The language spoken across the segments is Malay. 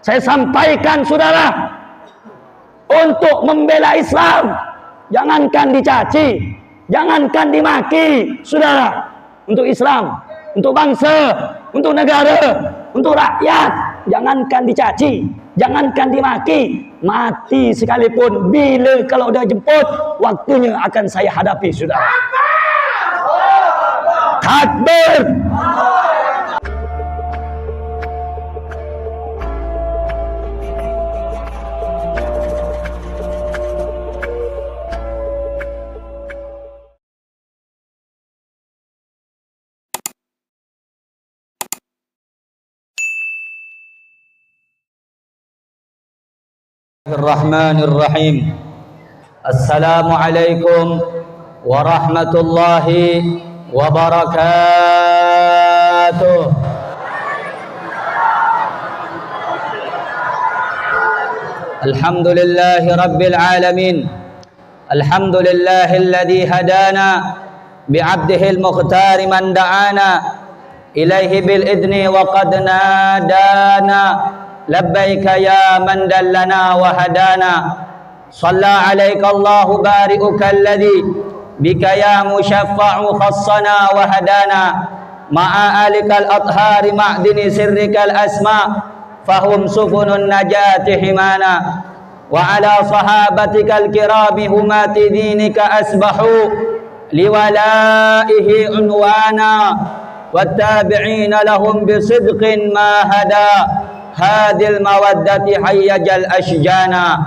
Saya sampaikan saudara, untuk membela Islam, jangankan dicaci, jangankan dimaki, saudara. Untuk Islam, untuk bangsa, untuk negara, untuk rakyat, jangankan dicaci, jangankan dimaki, mati sekalipun, bila kalau udah jemput, waktunya akan saya hadapi, saudara. Takbir. Bismillahirrahmanirrahim. Assalamualaikum warahmatullahi wabarakatuh. Alhamdulillahi rabbil alamin. Alhamdulillahilladzi hadana bi'abdihil mukhtari man da'ana ilaihi bil idni wa qad nadana. لبيك يا من دلنا وهدانا صلى عليك الله بارئك الذي بك يا مشفع خصنا وهدانا مع آلك الأطهار معدن سرك الأسماء فهم سفن النجاة حمانا وعلى صحابتك الكرام همات دينك أسبحوا لولائه عنوانا والتابعين لهم بصدق ما هدى hadil mawaddati hayyajal ashjana.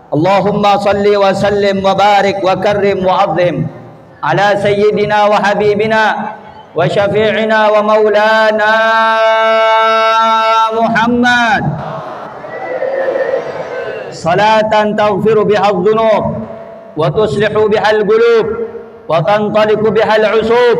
Allahumma salli wa sallim wa barik wa karrim wa azim ala sayyidina wa habibina wa syafi'ina wa maulana Muhammad salatan taghfiru biha adh-dhunub wa tuslihu biha al-qulub wa tantaliqu biha al-usub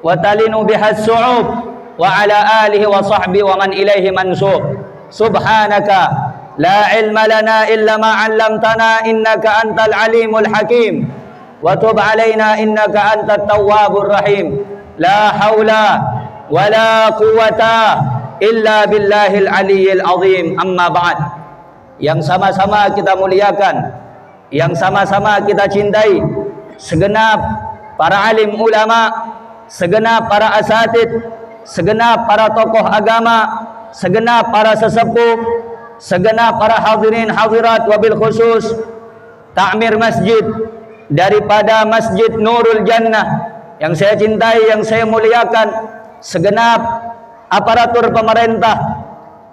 wa talinu biha as-su'ub wa ala alihi wa sahbihi wa man ilaihi mansub. Subhanaka la ilma lana illa ma 'allamtana innaka antal alimul hakim wa tub alaina innaka antat tawwabur rahim. La haula wa la quwwata illa billahil aliyyil azim. Amma ba'd. Yang sama-sama kita muliakan, yang sama-sama kita cintai, segenap para alim ulama, segenap para asatid, segenap para tokoh agama, segenap para sesepuh, segenap para hadirin hadirat, wabil khusus takmir masjid daripada Masjid Nurul Jannah yang saya cintai, yang saya muliakan, segenap aparatur pemerintah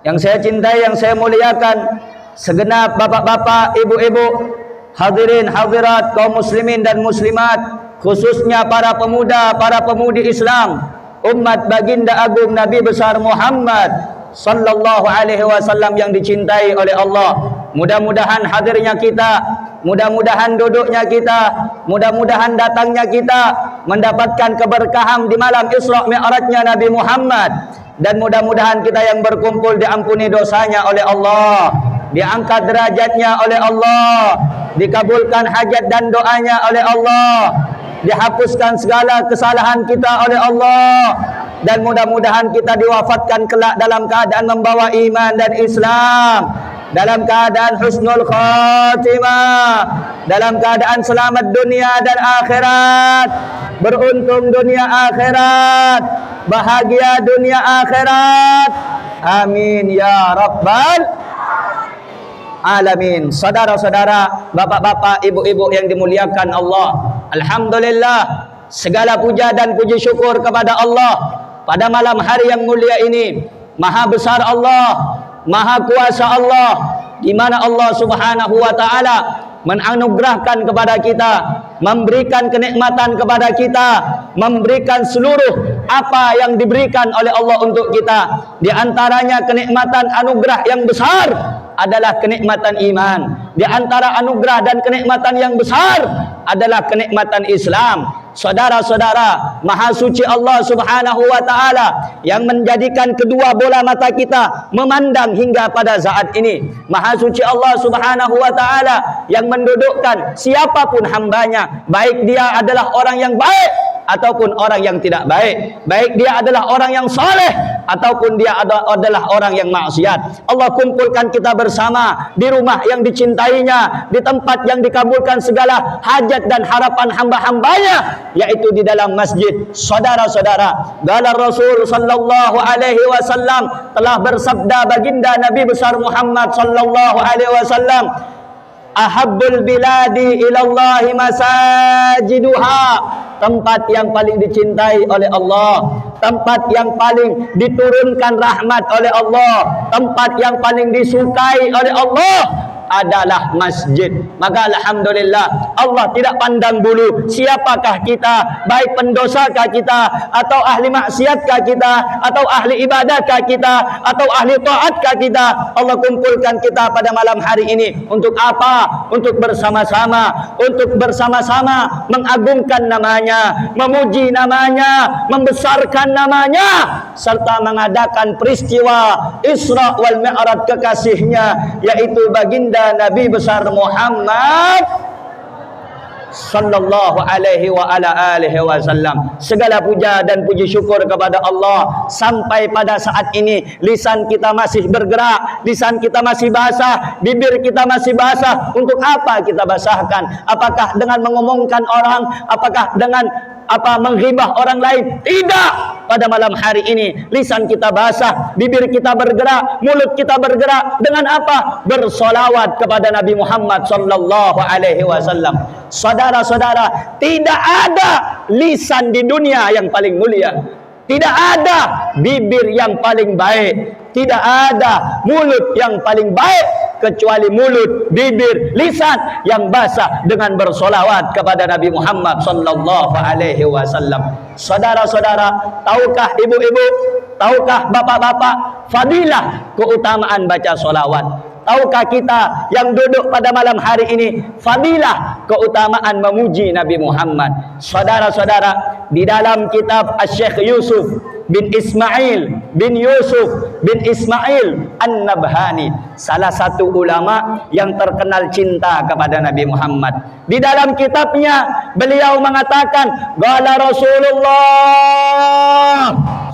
yang saya cintai, yang saya muliakan, segenap bapak-bapak, ibu-ibu, hadirin hadirat, kaum muslimin dan muslimat, khususnya para pemuda, para pemudi Islam, umat baginda agung Nabi besar Muhammad sallallahu alaihi wasallam yang dicintai oleh Allah. Mudah-mudahan hadirnya kita, mudah-mudahan duduknya kita, mudah-mudahan datangnya kita mendapatkan keberkahan di malam Isra Mi'rajnya Nabi Muhammad, dan mudah-mudahan kita yang berkumpul diampuni dosanya oleh Allah, diangkat derajatnya oleh Allah, dikabulkan hajat dan doanya oleh Allah, dihapuskan segala kesalahan kita oleh Allah, dan mudah-mudahan kita diwafatkan kelak dalam keadaan membawa iman dan Islam, dalam keadaan husnul khatimah, dalam keadaan selamat dunia dan akhirat, beruntung dunia akhirat, bahagia dunia akhirat. Amin ya rabbal alamin. Saudara-saudara, bapak-bapak, ibu-ibu yang dimuliakan Allah, alhamdulillah, segala puja dan puji syukur kepada Allah pada malam hari yang mulia ini. Maha besar Allah, maha kuasa Allah, di mana Allah Subhanahu wa taala menganugerahkan kepada kita, memberikan kenikmatan kepada kita, memberikan seluruh apa yang diberikan oleh Allah untuk kita. Di antaranya kenikmatan anugerah yang besar adalah kenikmatan iman. Di antara anugerah dan kenikmatan yang besar adalah kenikmatan Islam. Saudara-saudara, maha suci Allah Subhanahu wa taala yang menjadikan kedua bola mata kita memandang hingga pada saat ini. Maha suci Allah Subhanahu wa taala yang mendudukkan siapapun hambanya, baik dia adalah orang yang baik ataupun orang yang tidak baik, baik dia adalah orang yang saleh ataupun dia adalah orang yang maksiat. Allah kumpulkan kita bersama di rumah yang dicintainya, di tempat yang dikabulkan segala hajat dan harapan hamba-hambanya, yaitu di dalam masjid. Saudara-saudara, qala Rasul sallallahu alaihi wasallam, telah bersabda baginda Nabi besar Muhammad sallallahu alaihi wasallam, ahabbul biladi ilallahi masajiduha, tempat yang paling dicintai oleh Allah, tempat yang paling diturunkan rahmat oleh Allah, tempat yang paling disukai oleh Allah adalah masjid. Maka alhamdulillah, Allah tidak pandang bulu siapakah kita, baik pendosakah kita, atau ahli maksiatkah kita, atau ahli ibadatkah kita, atau ahli taatkah kita. Allah kumpulkan kita pada malam hari ini untuk apa? Untuk bersama-sama, mengagungkan namanya, memuji namanya, membesarkan namanya, serta mengadakan peristiwa Isra wal Mi'raj kekasihnya, yaitu baginda Nabi besar Muhammad sallallahu alaihi wa ala alihi wasallam. Segala puja dan puji syukur kepada Allah, sampai pada saat ini lisan kita masih bergerak, lisan kita masih basah, bibir kita masih basah. Untuk apa kita basahkan? Apakah dengan mengomongkan orang? Apakah dengan menghibah orang lain? Tidak. Pada malam hari ini lisan kita basah, bibir kita bergerak, mulut kita bergerak. Dengan apa? Bersolawat kepada Nabi Muhammad sallallahu alaihi wasallam. Saudara-saudara, tidak ada lisan di dunia yang paling mulia, tidak ada bibir yang paling baik, tidak ada mulut yang paling baik kecuali mulut, bibir, lisan yang basah dengan bersolawat kepada Nabi Muhammad sallallahu alaihi wasallam. Saudara-saudara, tahukah ibu-ibu, tahukah bapak-bapak fadilah keutamaan baca solawat? Tahukah kita yang duduk pada malam hari ini fadilah keutamaan memuji Nabi Muhammad? Saudara-saudara, di dalam kitab Asy-Syaikh Yusuf bin Ismail bin Yusuf bin Ismail An-Nabhani, salah satu ulama yang terkenal cinta kepada Nabi Muhammad, di dalam kitabnya beliau mengatakan, qala Rasulullah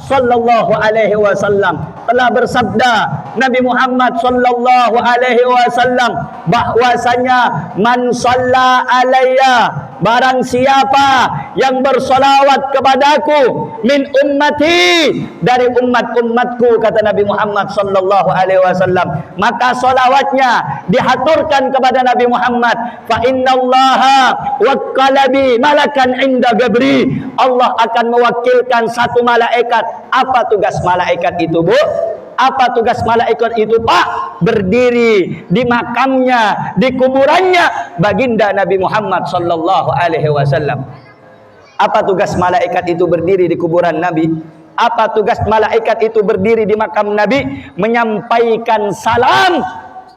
sallallahu alaihi wasallam, telah bersabda Nabi Muhammad sallallahu alaihi wasallam bahwasanya man shalla alayya, barang siapa yang bersolawat kepadaku, min ummati, dari umat-umatku, kata Nabi Muhammad sallallahu alaihi wasallam, maka solawatnya dihaturkan kepada Nabi Muhammad, fa innallaha wakkala bi malakan inda gabri, Allah akan mewakilkan satu malaikat. Apa tugas malaikat itu, Bu? Apa tugas malaikat itu, Pak? Berdiri di makamnya, di kuburannya baginda Nabi Muhammad sallallahu alaihi wasallam. Apa tugas malaikat itu berdiri di kuburan Nabi? Apa tugas malaikat itu berdiri di makam Nabi? Menyampaikan salam,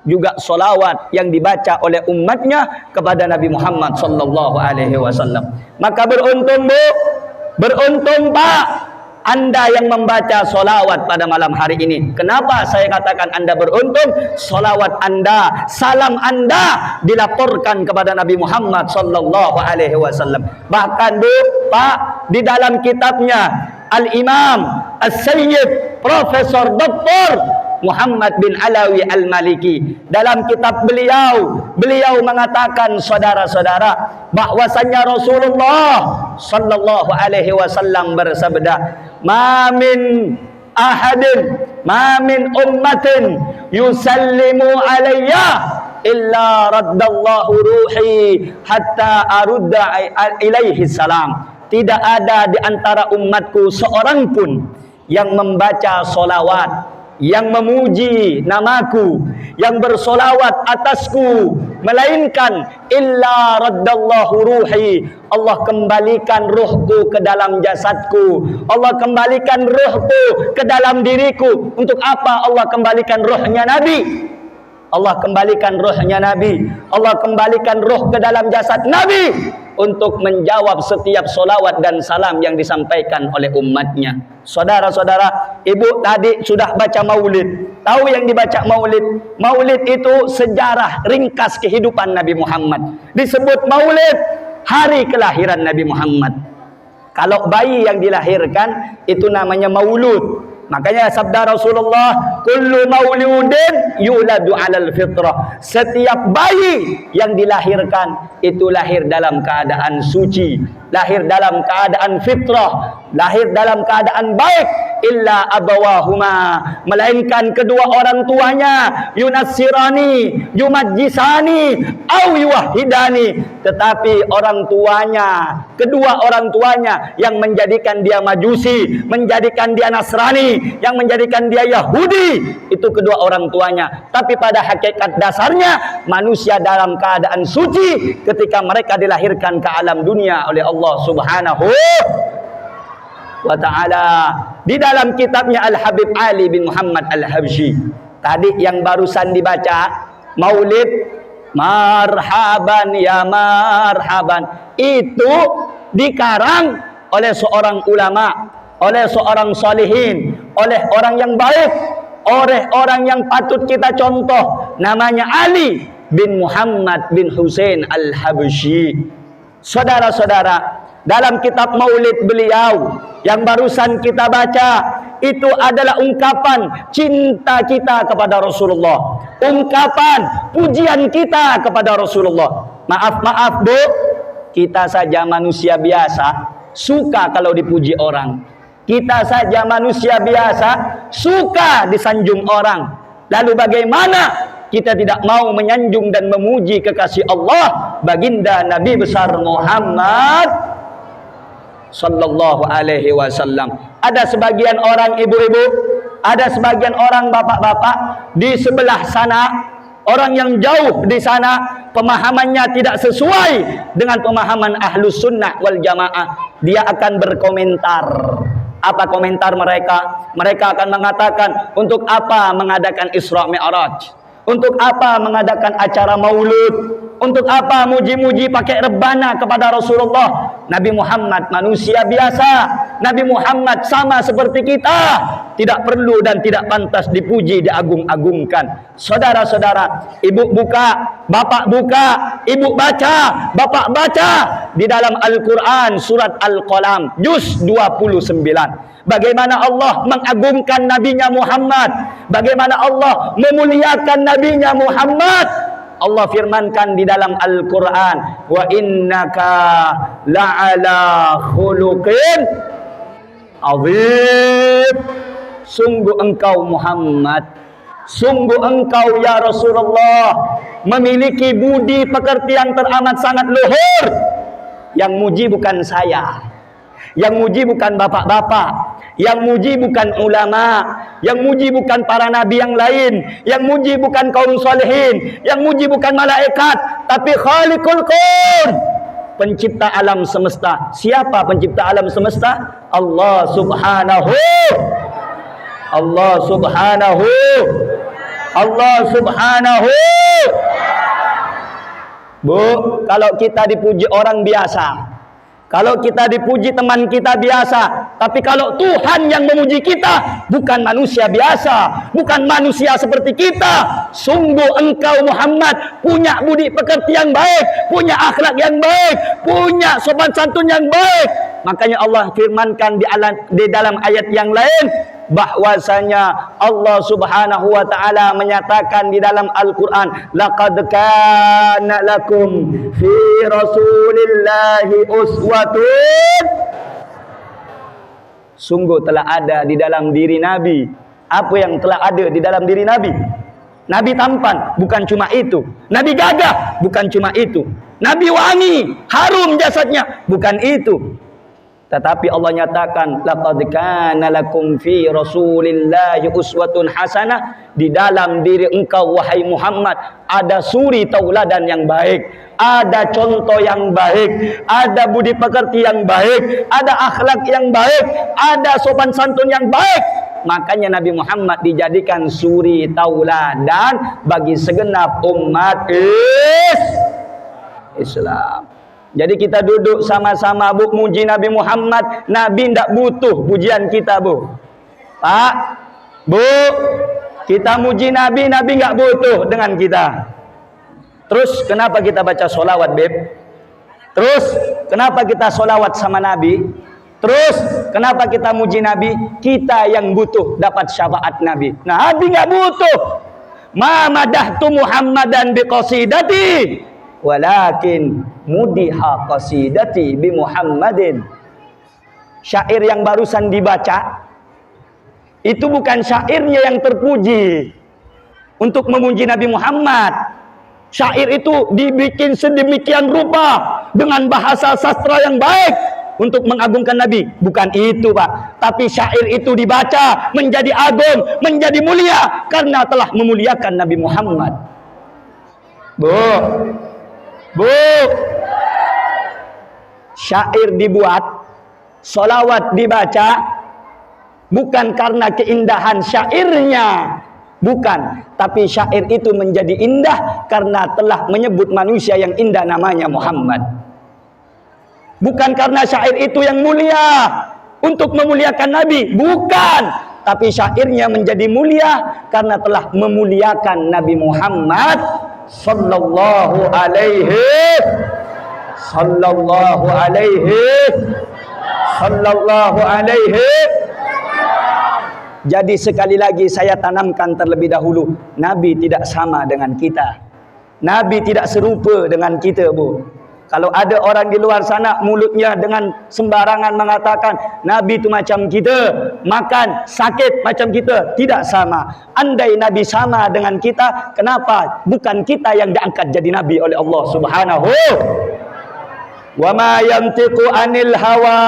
juga solawat yang dibaca oleh umatnya kepada Nabi Muhammad sallallahu alaihi wasallam. Maka beruntung, Bu, beruntung, Pak, Anda yang membaca solawat pada malam hari ini. Kenapa saya katakan Anda beruntung? Solawat Anda, salam Anda dilaporkan kepada Nabi Muhammad sallallahu alaihi wasallam. Bahkan, Bu, Pak, di dalam kitabnya Al-Imam As-Sayyid Profesor Dr. Muhammad bin Alawi Al-Maliki, dalam kitab beliau mengatakan, saudara-saudara, bahwasanya Rasulullah sallallahu alaihi wasallam bersabda, ma min ahadin, ma min ummatin yusallimu alayya illa raddallahu ruhi hatta arudda ilaihi salam. Tidak ada di antara umatku seorang pun yang membaca solawat, yang memuji namaku, yang bersolawat atasku, melainkan illa raddallahu ruhi, Allah kembalikan ruhku ke dalam jasadku, Allah kembalikan ruhku ke dalam diriku. Untuk apa Allah kembalikan ruhnya Nabi? Allah kembalikan ruhnya Nabi, Allah kembalikan ruh ke dalam jasad Nabi untuk menjawab setiap solawat dan salam yang disampaikan oleh umatnya. Saudara-saudara, ibu tadi sudah baca maulid. Tahu yang dibaca maulid? Maulid itu sejarah ringkas kehidupan Nabi Muhammad. Disebut maulid hari kelahiran Nabi Muhammad. Kalau bayi yang dilahirkan itu namanya maulud. Makanya sabda Rasulullah, kullu mauludin yuladu 'alal fitrah. Setiap bayi yang dilahirkan itu lahir dalam keadaan suci, lahir dalam keadaan fitrah, lahir dalam keadaan baik, illa abawahuma, melainkan kedua orang tuanya, yunassirani, yumajjisani, au yuwahhidani. Tetapi orang tuanya, kedua orang tuanya yang menjadikan dia majusi, menjadikan dia Nasrani, yang menjadikan dia Yahudi, itu kedua orang tuanya. Tapi pada hakikat dasarnya manusia dalam keadaan suci ketika mereka dilahirkan ke alam dunia oleh Allah Subhanahu wa ta'ala. Di dalam kitabnya Al-Habib Ali bin Muhammad Al-Habsyi, tadi yang barusan dibaca Maulid marhaban ya marhaban, itu dikarang oleh seorang ulama, oleh seorang salihin, oleh orang yang baik, oleh orang yang patut kita contoh, namanya Ali bin Muhammad bin Husain Al-Habsyi. Saudara-saudara, dalam kitab Maulid beliau yang barusan kita baca, itu adalah ungkapan cinta kita kepada Rasulullah, ungkapan pujian kita kepada Rasulullah. Maaf Bu, kita saja manusia biasa suka kalau dipuji orang. Kita saja manusia biasa suka disanjung orang. Lalu bagaimana kita tidak mau menyanjung dan memuji kekasih Allah, baginda Nabi besar Muhammad sallallahu alaihi wasallam. Ada sebagian orang ibu-ibu, ada sebagian orang bapak-bapak di sebelah sana, orang yang jauh di sana, pemahamannya tidak sesuai dengan pemahaman Ahlus Sunnah wal Jamaah. Dia akan berkomentar. Apa komentar mereka? Mereka akan mengatakan, untuk apa mengadakan Isra Mi'raj? Untuk apa mengadakan acara maulud? Untuk apa muji-muji pakai rebana kepada Rasulullah? Nabi Muhammad manusia biasa. Nabi Muhammad sama seperti kita, tidak perlu dan tidak pantas dipuji, diagung-agungkan. Saudara-saudara, ibu buka, bapak buka, ibu baca, bapak baca di dalam Al-Quran surat Al-Qalam juz 29. Bagaimana Allah mengagungkan nabinya Muhammad, bagaimana Allah memuliakan nabinya Muhammad. Allah firmankan di dalam Al-Quran, wa innaka la'ala khuluqin azim. Sungguh engkau Muhammad, sungguh engkau ya Rasulullah memiliki budi pekerti yang teramat sangat luhur. Yang muji bukan saya, yang muji bukan bapak-bapak, yang muji bukan ulama, yang muji bukan para nabi yang lain, yang muji bukan kaum salihin, yang muji bukan malaikat, tapi Khaliqul Kaun, pencipta alam semesta. Siapa pencipta alam semesta? Allah Subhanahu, Allah Subhanahu, Allah Subhanahu. Bu, kalau kita dipuji orang biasa, kalau kita dipuji teman kita biasa, tapi kalau Tuhan yang memuji kita, bukan manusia biasa, bukan manusia seperti kita. Sungguh engkau Muhammad punya budi pekerti yang baik, punya akhlak yang baik, punya sopan santun yang baik. Makanya Allah firmankan di dalam ayat yang lain, bahwasanya Allah Subhanahu wa taala menyatakan di dalam Al-Qur'an, laqad kana lakum fi rasulillahi uswatun. Sungguh telah ada di dalam diri Nabi. Apa yang telah ada di dalam diri Nabi? Nabi tampan, bukan cuma itu. Nabi gagah, bukan cuma itu. Nabi wangi, harum jasadnya, bukan itu. Tetapi Allah nyatakan, laqad kana lakum fi rasulillahi uswatun hasanah. Di dalam diri engkau wahai Muhammad ada suri tauladan yang baik, ada contoh yang baik, ada budi pekerti yang baik, ada akhlak yang baik, ada sopan santun yang baik. Makanya Nabi Muhammad dijadikan suri tauladan bagi segenap umat Islam. Jadi kita duduk sama-sama Bu, muji Nabi Muhammad. Nabi tidak butuh pujian kita Bu. Pak, Bu, kita muji Nabi, Nabi nggak butuh dengan kita. Terus kenapa kita baca solawat Beb? Terus kenapa kita solawat sama Nabi? Terus kenapa kita muji Nabi? Kita yang butuh dapat syafaat Nabi. Nah, Nabi nggak butuh. Ma madahtu Muhammadan biqasidati walakin mudiha qasidati bi Muhammadin. Syair yang barusan dibaca itu bukan syairnya yang terpuji untuk memuji Nabi Muhammad. Syair itu dibikin sedemikian rupa dengan bahasa sastra yang baik untuk mengagungkan Nabi. Bukan itu, Pak. Tapi syair itu dibaca menjadi agung, menjadi mulia karena telah memuliakan Nabi Muhammad. Bu. Syair dibuat, solawat dibaca bukan karena keindahan syairnya. Bukan, tapi syair itu menjadi indah karena telah menyebut manusia yang indah namanya Muhammad. Bukan karena syair itu yang mulia untuk memuliakan Nabi, bukan. Tapi syairnya menjadi mulia karena telah memuliakan Nabi Muhammad sallallahu alaihi Jadi sekali lagi saya tanamkan terlebih dahulu, Nabi tidak sama dengan kita. Nabi tidak serupa dengan kita, Bu. Kalau ada orang di luar sana mulutnya dengan sembarangan mengatakan Nabi itu macam kita, makan sakit macam kita, tidak sama. Andai Nabi sama dengan kita, kenapa bukan kita yang diangkat jadi Nabi oleh Allah Subhanahu? Wa ma yantiqu anil hawa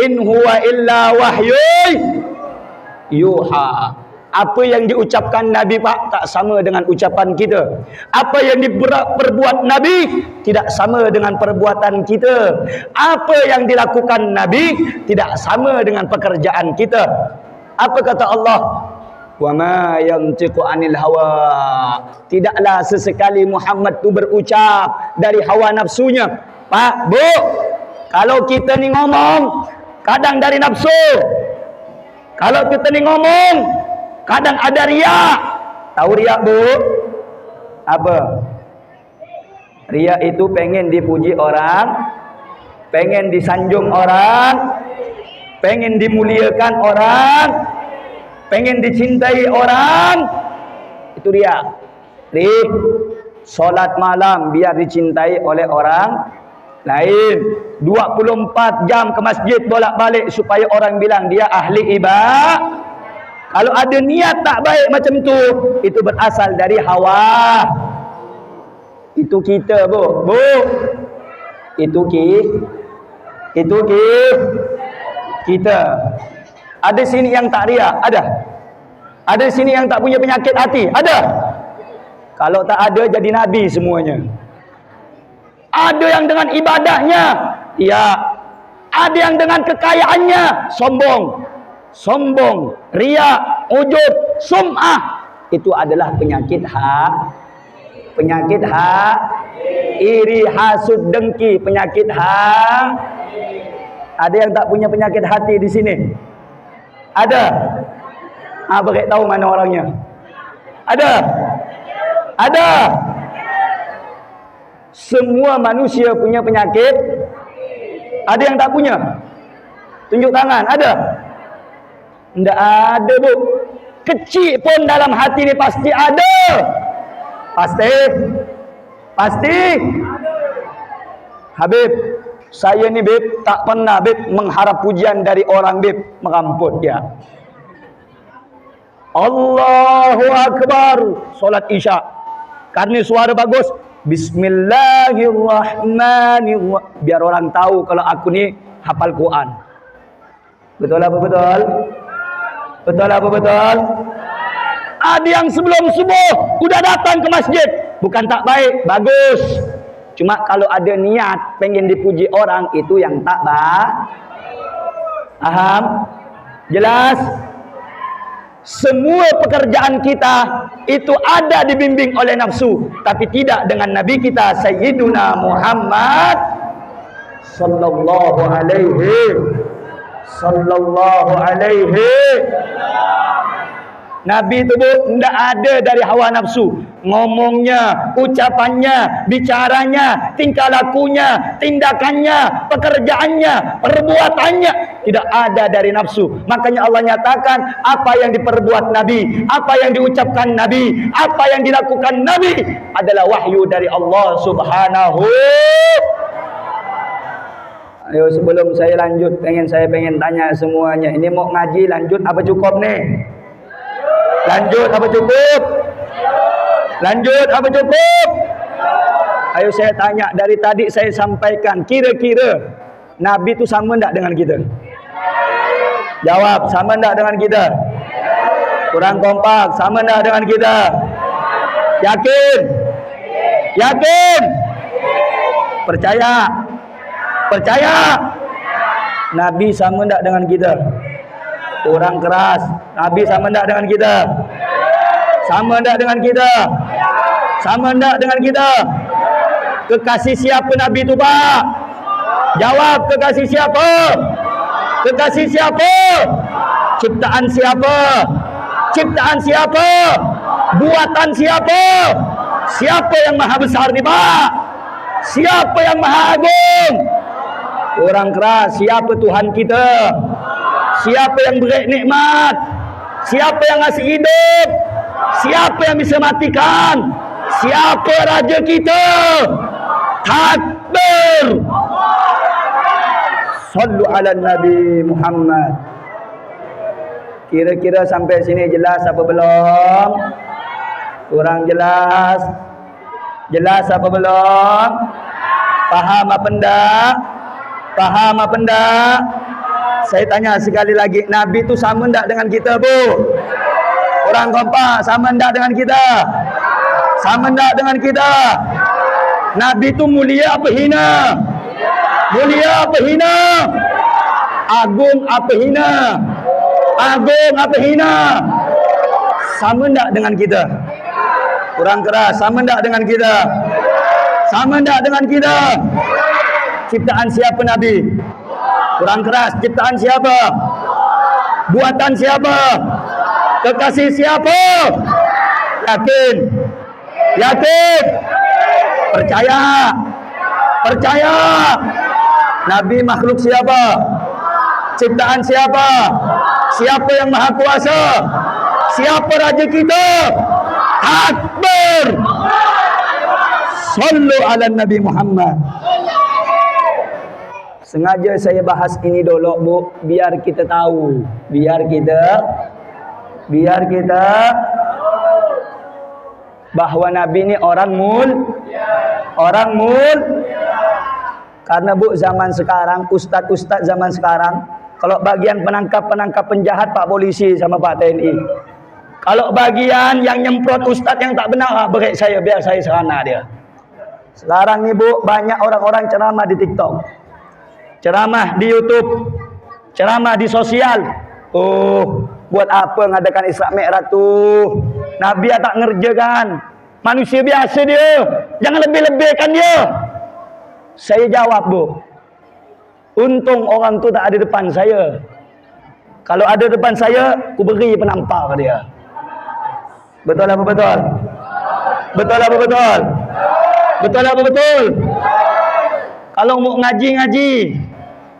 in huwa illa wahyun yuha. Apa yang diucapkan Nabi, Pak, tak sama dengan ucapan kita. Apa yang diperbuat Nabi tidak sama dengan perbuatan kita. Apa yang dilakukan Nabi tidak sama dengan pekerjaan kita. Apa kata Allah? Wa ma yantiqu anil hawa. Tidaklah sesekali Muhammad tu berucap dari hawa nafsunya. Pak, Bu, kalau kita ni ngomong kadang dari nafsu. Kalau kita ni ngomong kadang ada riak. Tahu riak, Bu? Apa? Riak itu pengen dipuji orang, pengen disanjung orang, pengen dimuliakan orang, pengen dicintai orang. Itu riak. Solat malam biar dicintai oleh orang lain. 24 jam ke masjid bolak-balik supaya orang bilang dia ahli ibadah. Kalau ada niat tak baik macam itu berasal dari hawa. Itu kita, Bu. Itu kita. Ada sini yang tak riak? Ada. Ada sini yang tak punya penyakit hati? Ada. Kalau tak ada jadi nabi semuanya. Ada yang dengan ibadahnya, ya. Ada yang dengan kekayaannya sombong, riya, ujub, sum'ah. Itu adalah penyakit iri, hasud, dengki, penyakit Ada yang tak punya penyakit hati di sini? Ada? Beritahu tahu mana orangnya? Ada. Semua manusia punya penyakit. Ada yang tak punya? Tunjuk tangan. Ada? Tidak ada, Bu. Kecil pun dalam hati ni pasti ada. Pasti. Habib, saya ni, Bib, tak pernah, Bib, mengharap pujian dari orang, Bib. Meramput dia. Allahu Akbar. Solat Isya. Karena suara bagus. Bismillahirrahmanirrahim. Biar orang tahu kalau aku ni hafal Quran. Betul apa betul? Betul apa betul? Ada yang sebelum subuh udah datang ke masjid. Bukan tak baik, bagus. Cuma kalau ada niat pengen dipuji orang, itu yang tak baik. Paham? Jelas? Semua pekerjaan kita itu ada dibimbing oleh nafsu, tapi tidak dengan Nabi kita Sayyiduna Muhammad sallallahu alaihi Nabi itu tidak ada dari hawa nafsu. Ngomongnya, ucapannya, bicaranya, tingkah lakunya, tindakannya, pekerjaannya, perbuatannya tidak ada dari nafsu. Makanya Allah nyatakan apa yang diperbuat Nabi, apa yang diucapkan Nabi, apa yang dilakukan Nabi adalah wahyu dari Allah Subhanahu. Ayo sebelum saya lanjut, saya pengen tanya semuanya. Ini mau ngaji lanjut apa cukup nih? Lanjut apa cukup? Lanjut apa cukup? Ayo saya tanya, dari tadi saya sampaikan, kira-kira Nabi itu sama enggak dengan kita? Jawab, sama enggak dengan kita? Kurang kompak, sama enggak dengan kita? Yakin? Yakin? Percaya? Percaya? Nabi sama enggak dengan kita? Kurang keras. Nabi sama enggak dengan kita? Sama enggak dengan kita? Sama enggak dengan kita? Kekasih siapa Nabi itu, Pak? Jawab, kekasih siapa? Kekasih siapa? Ciptaan siapa? Ciptaan siapa? Buatan siapa? Siapa yang maha besar nih, Pak? Siapa yang maha agung? Kurang keras. Siapa Tuhan kita? Siapa yang beri nikmat? Siapa yang ngasih hidup? Siapa yang bisa matikan? Siapa raja kita? Takbir. Sallu ala Nabi Muhammad. Kira-kira sampai sini jelas apa belum? Kurang jelas? Jelas apa belum? Paham apa enggak? Paham apa enggak? Saya tanya sekali lagi, Nabi itu sama enggak dengan kita, Bu? Kurang kompak, sama enggak dengan kita? Sama enggak dengan kita? Nabi itu mulia apa hina? Mulia apa hina? Agung apa hina? Agung apa hina? Sama enggak dengan kita? Kurang keras, sama enggak dengan kita? Sama enggak dengan kita? Ciptaan siapa Nabi? Kurang keras, ciptaan siapa? Buatan siapa? Kekasih siapa? Yakin? Yakin? Percaya? Percaya? Nabi makhluk siapa? Ciptaan siapa? Siapa yang maha kuasa? Siapa raja kita? Takbir. Sallu ala Nabi Muhammad. Sengaja saya bahas ini dulu, Bu, biar kita tahu, biar kita bahwa Nabi ini orang karena, Bu, zaman sekarang, ustadz zaman sekarang, kalau bagian penangkap penjahat Pak Polisi sama Pak TNI, kalau bagian yang nyemprot ustadz yang tak benar, beri saya, biar saya serana dia. Sekarang nih, Bu, banyak orang-orang ceramah di TikTok, ceramah di YouTube, ceramah di sosial. Oh, buat apa ngadakan Isra Mi'raj tuh? Nabi tak ngerjakan. Manusia biasa dia, jangan lebih-lebihkan dia. Saya jawab, Bu, untung orang tu tak ada depan saya. Kalau ada depan saya, ku beri penampar ke dia. Betul apa betul? Betul apa betul? Betul apa betul? Kalau mau ngaji,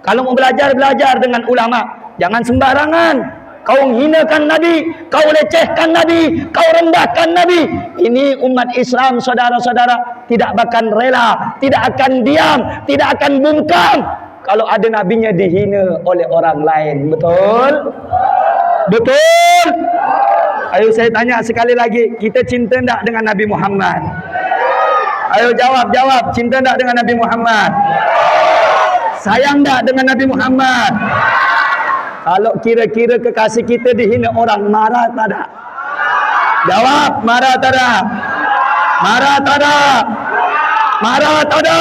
kalau mau belajar dengan ulama, jangan sembarangan. Kau hinakan Nabi, kau lecehkan Nabi, kau rendahkan Nabi. Ini umat Islam, saudara-saudara, tidak akan rela, tidak akan diam, tidak akan bungkam kalau ada nabinya dihina oleh orang lain. Betul? Betul? Ayo saya tanya sekali lagi, kita cinta tak dengan Nabi Muhammad? Ayo jawab, cinta tak dengan Nabi Muhammad? Sayang tak dengan Nabi Muhammad? Kalau kira-kira kekasih kita dihina orang, marah tak ada? Jawab, marah tak ada? Marah tak ada? Marah tak ada?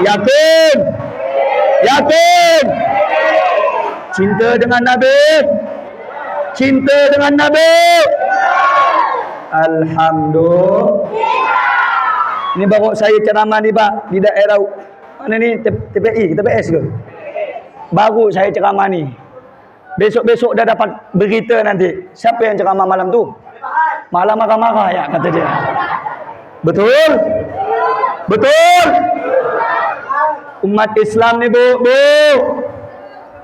Yakin? Yakin? Cinta dengan Nabi? Cinta dengan Nabi? Alhamdulillah. Ini baru saya ceramah ni, Pak, di daerah mana ni, TPI, TPS ke? Baru saya ceramah ni. Besok-besok dah dapat berita nanti. Siapa yang ceramah malam tu? Malam marah-marah ya kata dia. Betul? Betul? Umat Islam ni bu,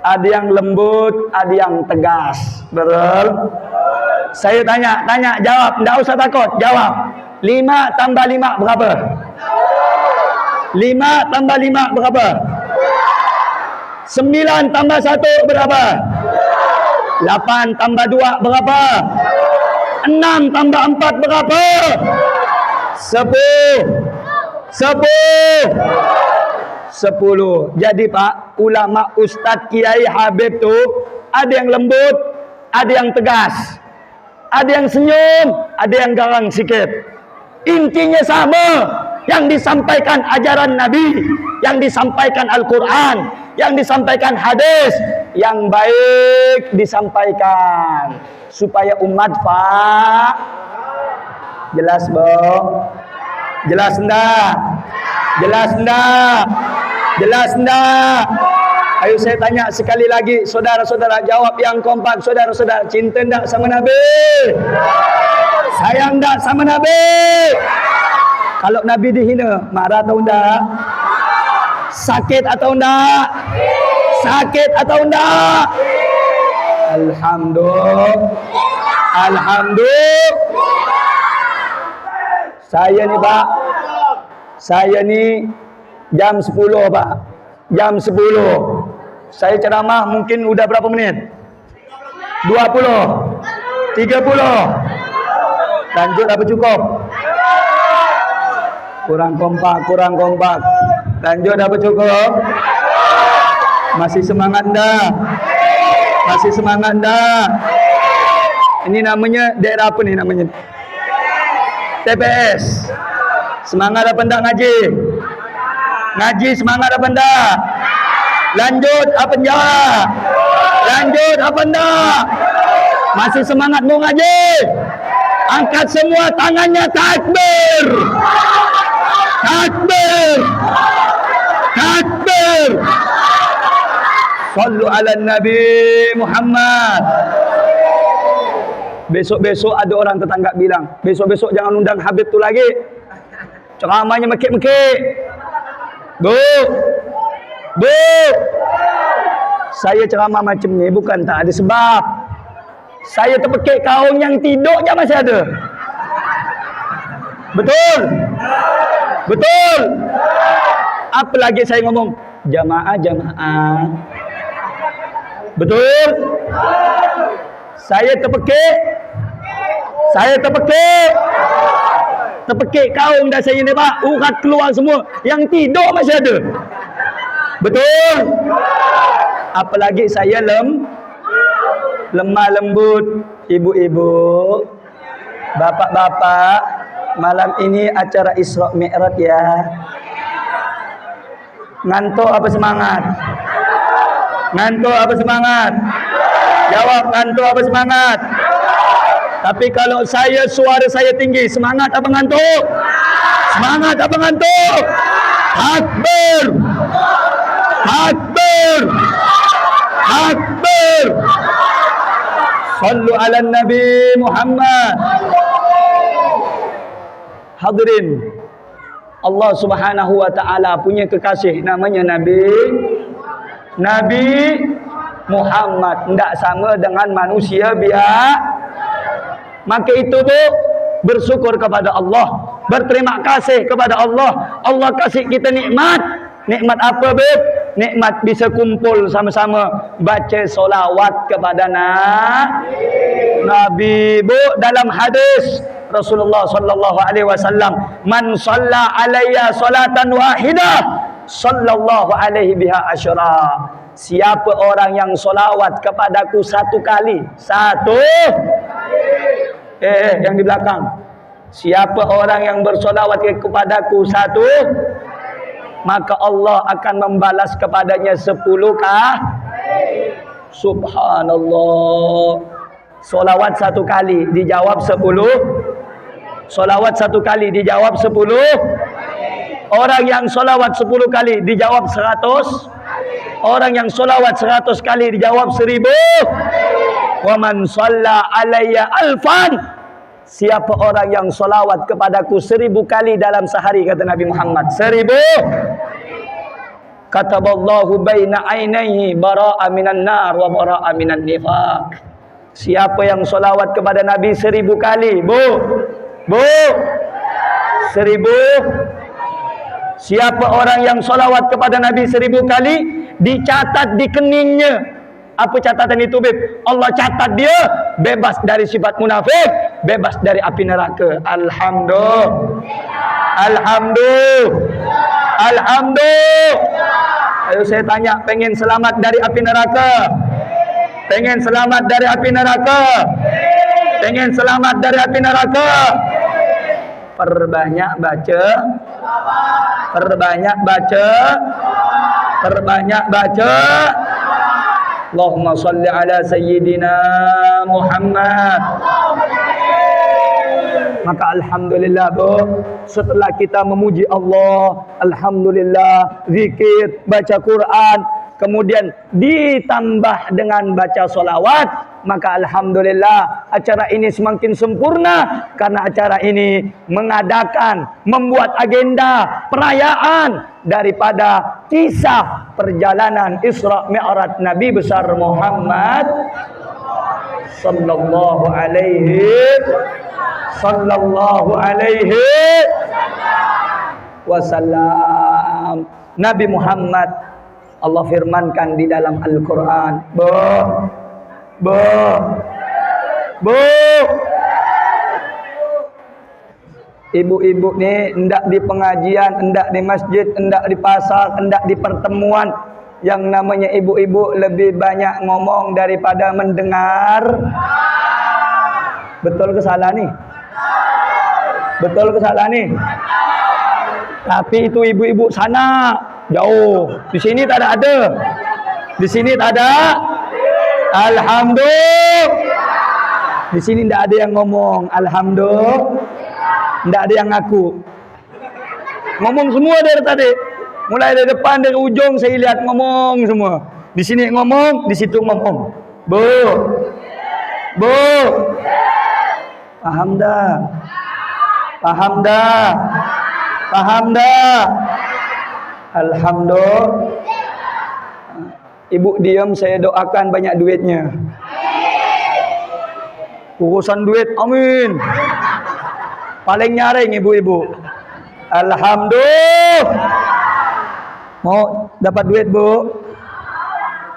ada yang lembut, ada yang tegas. Betul? Saya tanya, jawab. Tak usah takut, jawab. 5 tambah 5 berapa? 5 tambah 5 berapa? 9 tambah 1 berapa? 8 tambah 2 berapa? 6 tambah 4 berapa? 10. Jadi Pak, ulama, ustaz, kiai, habib tu ada yang lembut, ada yang tegas, ada yang senyum, ada yang garang sikit. Intinya sama, yang disampaikan ajaran Nabi, yang disampaikan Al-Quran, yang disampaikan hadis, yang baik disampaikan supaya umat jelas boh, jelas ndak, jelas ndak, jelas ndak. Ayo saya tanya sekali lagi, saudara-saudara, jawab yang kompak. Saudara-saudara, cinta ndak sama Nabi? Sayang ndak sama Nabi? Kalau Nabi dihina, marah atau ndak? Sakit atau ndak? Sakit atau ndak? Alhamdulillah. Saya ni Pak, saya ni jam 10 Pak, jam 10 saya ceramah mungkin udah berapa menit? 20, 30. Lanjut apa cukup? Kurang kompak. Lanjut apa cukup? Masih semangat dah? Masih semangat dah? Ini namanya daerah apa ni namanya? TPS. Semangat apa enggak ngaji? Ngaji semangat apa enggak? Lanjut apa enggak? Lanjut apa enggak? Masih semangat mau ngaji? Angkat semua tangannya, takbir. Takbir. Takbir. Sallu ala Nabi Muhammad. Besok-besok ada orang tetangga bilang, besok-besok jangan undang Habib tu lagi. Ceramahnya mekik-mekik. Bu. Saya ceramah macam ni bukan tak ada sebab. Saya terpekik kaum yang tidur je masih ada. Betul? Betul? Apa lagi saya ngomong? Jamaah. Betul? Saya terpekik. Terpekik kaum dah saya ni Pak. Urat keluar semua. Yang tidur masih ada. Betul? Apalagi saya lemah lembut. Ibu-ibu, bapak-bapak, malam ini acara Isra Mi'raj ya. Ngantuk apa semangat? Ngantuk apa semangat? Jawab, ngantuk apa semangat? Tapi kalau suara saya tinggi, semangat apa ngantuk? Semangat apa ngantuk? Takbir! Takbir! Takbir! Sallu ala Nabi Muhammad. Hadirin, Allah Subhanahu wa taala punya kekasih namanya Nabi Muhammad, tidak sama dengan manusia biasa. Maka itu tu bersyukur kepada Allah, berterima kasih kepada Allah. Allah kasih kita nikmat. Nikmat apa, Beb? Nikmat bisa kumpul sama-sama baca solawat kepada Nabi. Bu, dalam hadis Rasulullah sallallahu alaihi wasallam, man shalla alayya salatan wahidah sallallahu alaihi biha asyra. Siapa orang yang solawat kepadaku satu kali, yang di belakang. Siapa orang yang bersolawat kepadaku satu, maka Allah akan membalas kepadanya 10 Subhanallah. Solawat satu kali dijawab 10. Solawat satu kali dijawab 10. Orang yang solawat 10 kali dijawab 100. Orang yang solawat 100 kali dijawab 1000. Wa man shalla alayya alfan. Siapa orang yang solawat kepadaku 1000 kali dalam sehari, kata Nabi Muhammad. 1000. Kataballahu baina ainaihi bara'a minan nar wa bara'a minan nifaq. Siapa yang solawat kepada Nabi 1000 kali, Bu 1000. Siapa orang yang solawat kepada Nabi 1000 kali, dicatat di keningnya. Apa catatan itu, Beb? Allah catat dia bebas dari sifat munafik, bebas dari api neraka. Alhamdulillah. Ayo saya tanya, pengen selamat dari api neraka? Pengen selamat dari api neraka? Pengen selamat dari api neraka? Perbanyak baca. Perbanyak baca. Perbanyak baca. Allahumma salli ala sayyidina Muhammad. Maka alhamdulillah, Bu, setelah kita memuji Allah, alhamdulillah, zikir, baca Quran, kemudian ditambah dengan baca solawat, maka alhamdulillah acara ini semakin sempurna, karena acara ini membuat agenda perayaan daripada kisah perjalanan Isra Mi'raj Nabi besar Muhammad sallallahu alaihi wasallam. Nabi Muhammad, Allah firmankan di dalam Al-Quran, ibu-ibu nih, hendak di pengajian, hendak di masjid, hendak di pasar, hendak di pertemuan, yang namanya ibu-ibu lebih banyak ngomong daripada mendengar. Betul ke salah nih? Betul ke salah nih? Tapi itu ibu-ibu sana jauh. Di sini tak ada. Di sini tak ada. Alhamdulillah. Di sini tidak ada yang ngomong. Alhamdulillah. Tidak ada yang ngaku. Ngomong semua dari tadi. Mulai dari depan, dari ujung saya lihat ngomong semua. Di sini ngomong, di situ ngomong. Bu. Paham dah? Paham dah? Paham dah? Alhamdulillah. Ibu diam, saya doakan banyak duitnya. Urusan duit, amin. Paling nyaring ibu-ibu. Alhamdulillah. Mau dapat duit, Bu?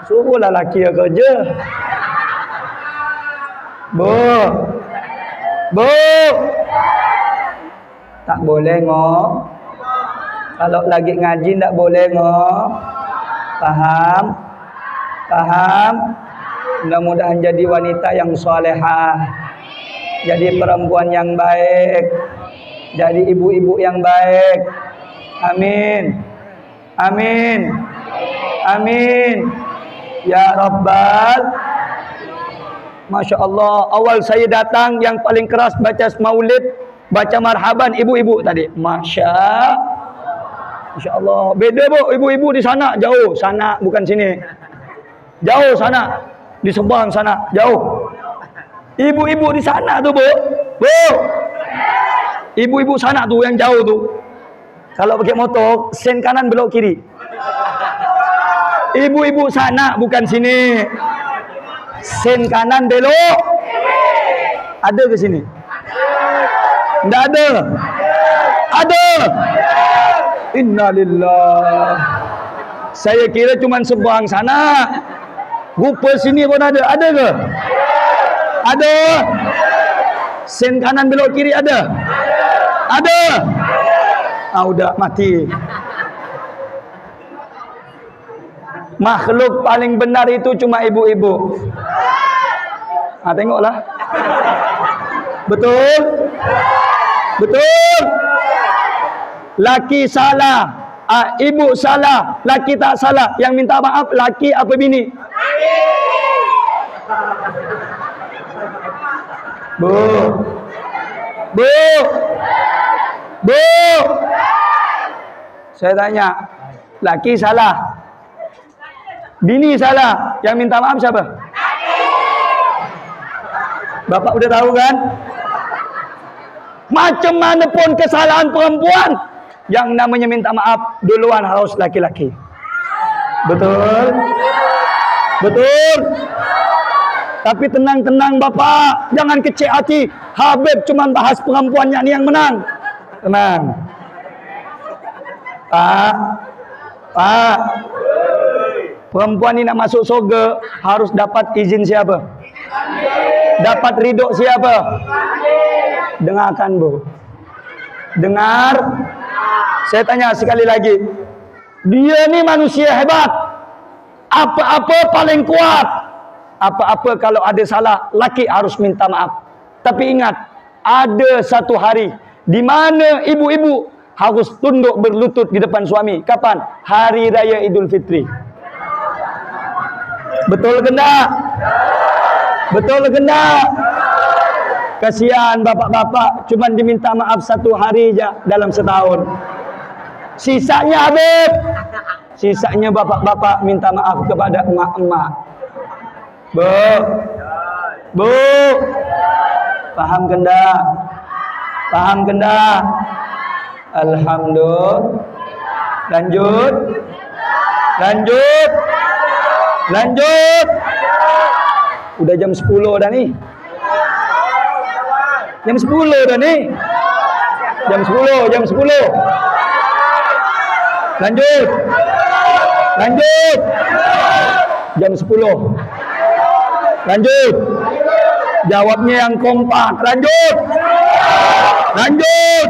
Suruhlah laki kerja. Bu. Tak boleh ngok. Kalau lagi ngaji tak boleh ngok. Paham? Mudah-mudahan jadi wanita yang solehah, jadi perempuan yang baik, jadi ibu-ibu yang baik. Amin. Ya Rabbal. Masya Allah, awal saya datang yang paling keras baca maulid, baca marhaban ibu-ibu tadi. Masya Allah. Beda, Bu, ibu-ibu di sana jauh, sana bukan sini. Jauh sana, di Subang sana, jauh. Ibu-ibu di sana tuh, Bu. Ibu-ibu sana tuh yang jauh tuh. Kalau pakai motor, sen kanan belok kiri. Ibu-ibu sana bukan sini. Sen kanan belok. Ada ke sini? Tidak ada. Ada. Innalillah. Saya kira cuma Subang sana. Rupa sini pun ada. Ada ke? Ada. Sen kanan belok kiri ada? Ada. Udah mati. Makhluk paling benar itu cuma ibu-ibu. Tengoklah. Betul? Laki salah, ibu salah, laki tak salah. Yang minta maaf laki apa bini? Bu. Saya tanya, laki salah, Bini salah, yang minta maaf siapa? Bapak udah tahu kan? Macam mana pun kesalahan perempuan, yang namanya minta maaf duluan harus laki-laki. Betul? Betul? Tapi tenang-tenang Bapak, jangan kecil hati. Habib cuma bahas perempuannya ni yang menang. Tenang. Pak, perempuan ni nak masuk surga harus dapat izin siapa? Dapat ridho siapa? Dengarkan Bu. Dengar. Saya tanya sekali lagi. Dia ni manusia hebat. Apa-apa paling kuat. Apa-apa kalau ada salah, laki harus minta maaf. Tapi ingat, ada satu hari di mana ibu-ibu harus tunduk berlutut di depan suami. Kapan? Hari Raya Idul Fitri. Betul ke enggak? Betul ke enggak? Kasihan bapak-bapak cuma diminta maaf satu hari aja dalam setahun. Sisanya Habib. Sisanya bapak-bapak minta maaf kepada emak-emak. Bu, paham ke enggak? Paham ke enggak? Alhamdulillah. Lanjut. Lanjut. Lanjut. Udah jam 10 dah ni. Jam 10 dah ni. Jam 10, jam 10. Lanjut. Lanjut. Jam 10. Lanjut. Jawabnya yang kompak. Lanjut. Lanjut.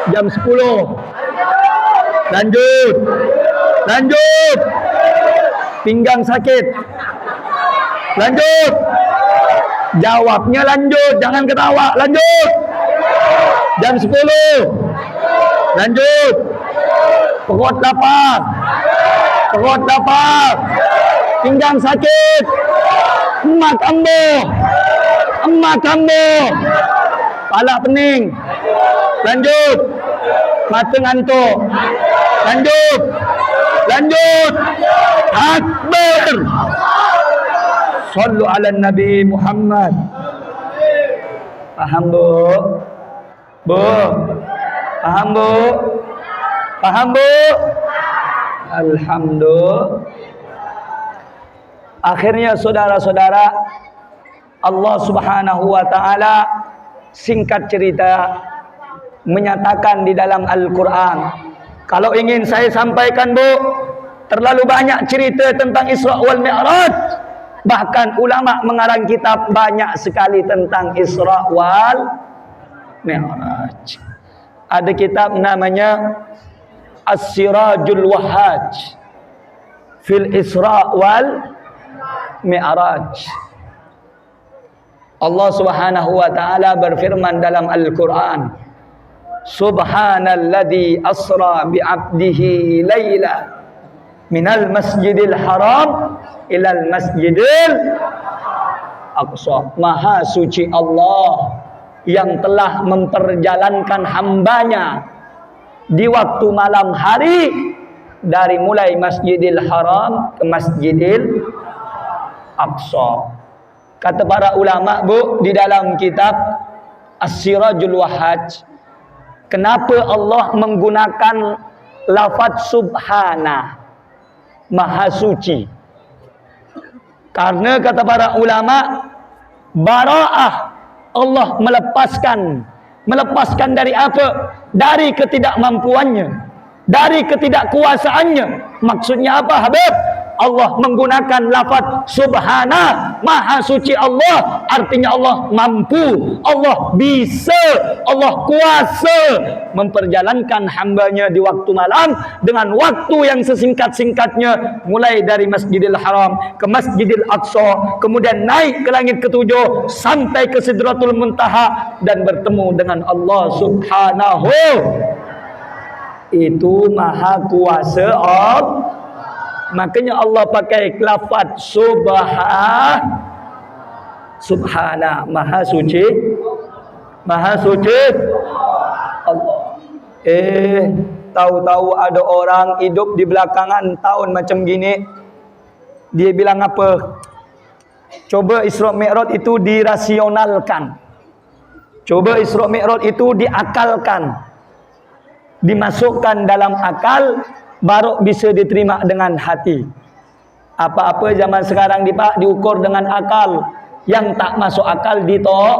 Jam 10. Lanjut. Lanjut. Pinggang sakit. Lanjut. Jawabnya lanjut, jangan ketawa. Lanjut. Jam 10. Lanjut. Perut lapar. Perut lapar. Pinggang sakit. Emak kambuh. Emak kambuh. Kepala pening. Lanjut. Mata ngantuk. Lanjut. Lanjut. Akbar. Sallu ala Nabi Muhammad. Paham Bu? Bu? Paham Bu? Paham Bu? Alhamdulillah. Akhirnya saudara-saudara, Allah Subhanahu wa taala singkat cerita menyatakan di dalam Al-Quran. Kalau ingin saya sampaikan Bu, terlalu banyak cerita tentang Isra wal Mi'raj. Bahkan ulama mengarang kitab banyak sekali tentang Isra wal Mi'raj. Ada kitab namanya As-Sirajul Wahhaj fil Isra wal Mi'raj. Allah Subhanahu wa taala berfirman dalam Al-Qur'an, Subhanalladzi asra bi 'abdihi laila minal masjidil haram ilal masjidil aqsa. Maha suci Allah yang telah memperjalankan hambanya di waktu malam hari dari mulai Masjidil Haram ke Masjidil Aqsa. Kata para ulama Bu di dalam kitab As-Sirajul Wahhaj, kenapa Allah menggunakan lafaz subhana, maha suci? Karena kata para ulama, bara'ah, Allah melepaskan dari apa? Dari ketidakmampuannya, dari ketidakkuasaannya. Maksudnya apa Habib? Allah menggunakan lafaz subhana, maha suci Allah, artinya Allah mampu, Allah bisa, Allah kuasa memperjalankan hambanya di waktu malam dengan waktu yang sesingkat-singkatnya, mulai dari Masjidil Haram ke Masjidil Aqsa, kemudian naik ke langit ketujuh sampai ke Sidratul Muntaha dan bertemu dengan Allah Subhanahu. Itu maha kuasa Allah. Makanya Allah pakai lafaz subhana, maha suci Allah. Tahu-tahu ada orang hidup di belakangan tahun macam gini, Dia bilang apa? Coba Isra Mi'raj itu dirasionalkan. Coba Isra Mi'raj itu diakalkan. Dimasukkan dalam akal, baru bisa diterima dengan hati. Apa-apa zaman sekarang diukur dengan akal. Yang tak masuk akal ditolak.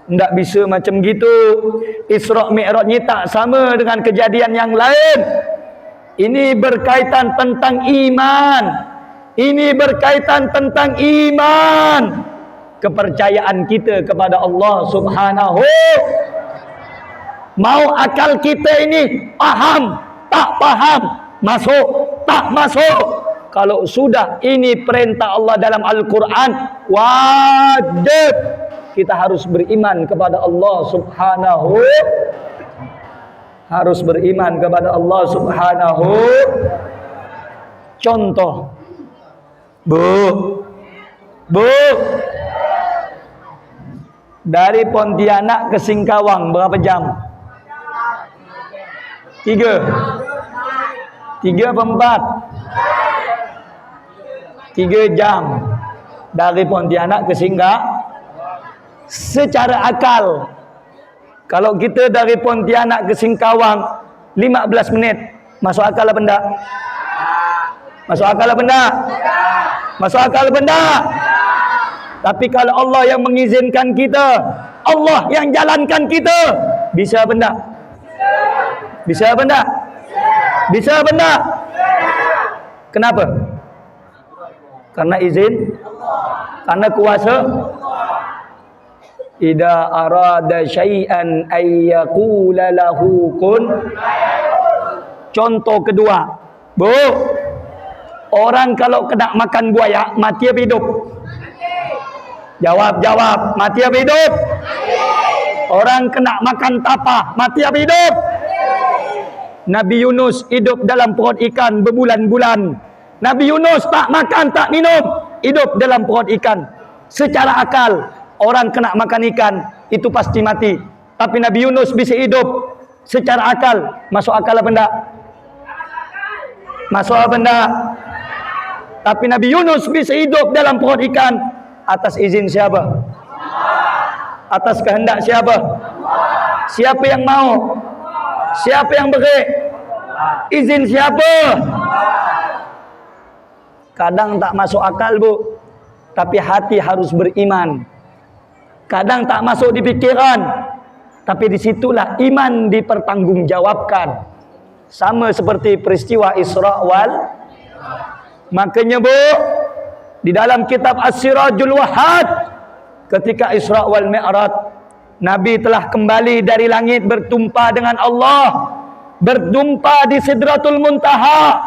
Tidak bisa macam gitu. Isra Mi'raj ni tak sama dengan kejadian yang lain. Ini berkaitan tentang iman. Ini berkaitan tentang iman. Kepercayaan kita kepada Allah Subhanahu. Mau akal kita ini paham, tak paham, masuk, tak masuk. Kalau sudah ini perintah Allah dalam Al-Quran, wajib kita harus beriman kepada Allah Subhanahu. Harus beriman kepada Allah Subhanahu. Contoh, Bu, dari Pontianak ke Singkawang berapa jam? 3 apa 4? 3 jam dari Pontianak ke Singkawang. Secara akal, kalau kita dari Pontianak ke Singkawang 15 menit, masuk akal apa enggak? Masuk akal apa enggak? Masuk akal apa enggak? Tapi kalau Allah yang mengizinkan kita, Allah yang jalankan kita, bisa apa enggak? Bisa apa enggak? Bisa apa enggak? Kenapa? Karena izin, karena kuasa. Idza arada syai'an ay yaqula lahu kun. Contoh kedua, Bu, orang kalau kena makan buaya mati apa hidup? Jawab, mati apa hidup? Orang kena makan tapah mati apa hidup? Nabi Yunus hidup dalam perut ikan berbulan-bulan. Nabi Yunus tak makan, tak minum, hidup dalam perut ikan. Secara akal, orang kena makan ikan itu pasti mati. Tapi Nabi Yunus bisa hidup secara akal. Masuk akal apa enggak? Masuk apa enggak? Tapi Nabi Yunus bisa hidup dalam perut ikan atas izin siapa? Atas kehendak siapa? Siapa yang mau? Siapa yang beri? Izin siapa? Kadang tak masuk akal, Bu. Tapi hati harus beriman. Kadang tak masuk di pikiran, tapi disitulah iman dipertanggungjawabkan. Sama seperti peristiwa Isra wal. Makanya, Bu, di dalam kitab As-Sirajul Wahhad, ketika Isra wal Mi'raj, Nabi telah kembali dari langit berjumpa dengan Allah, berjumpa di Sidratul Muntaha,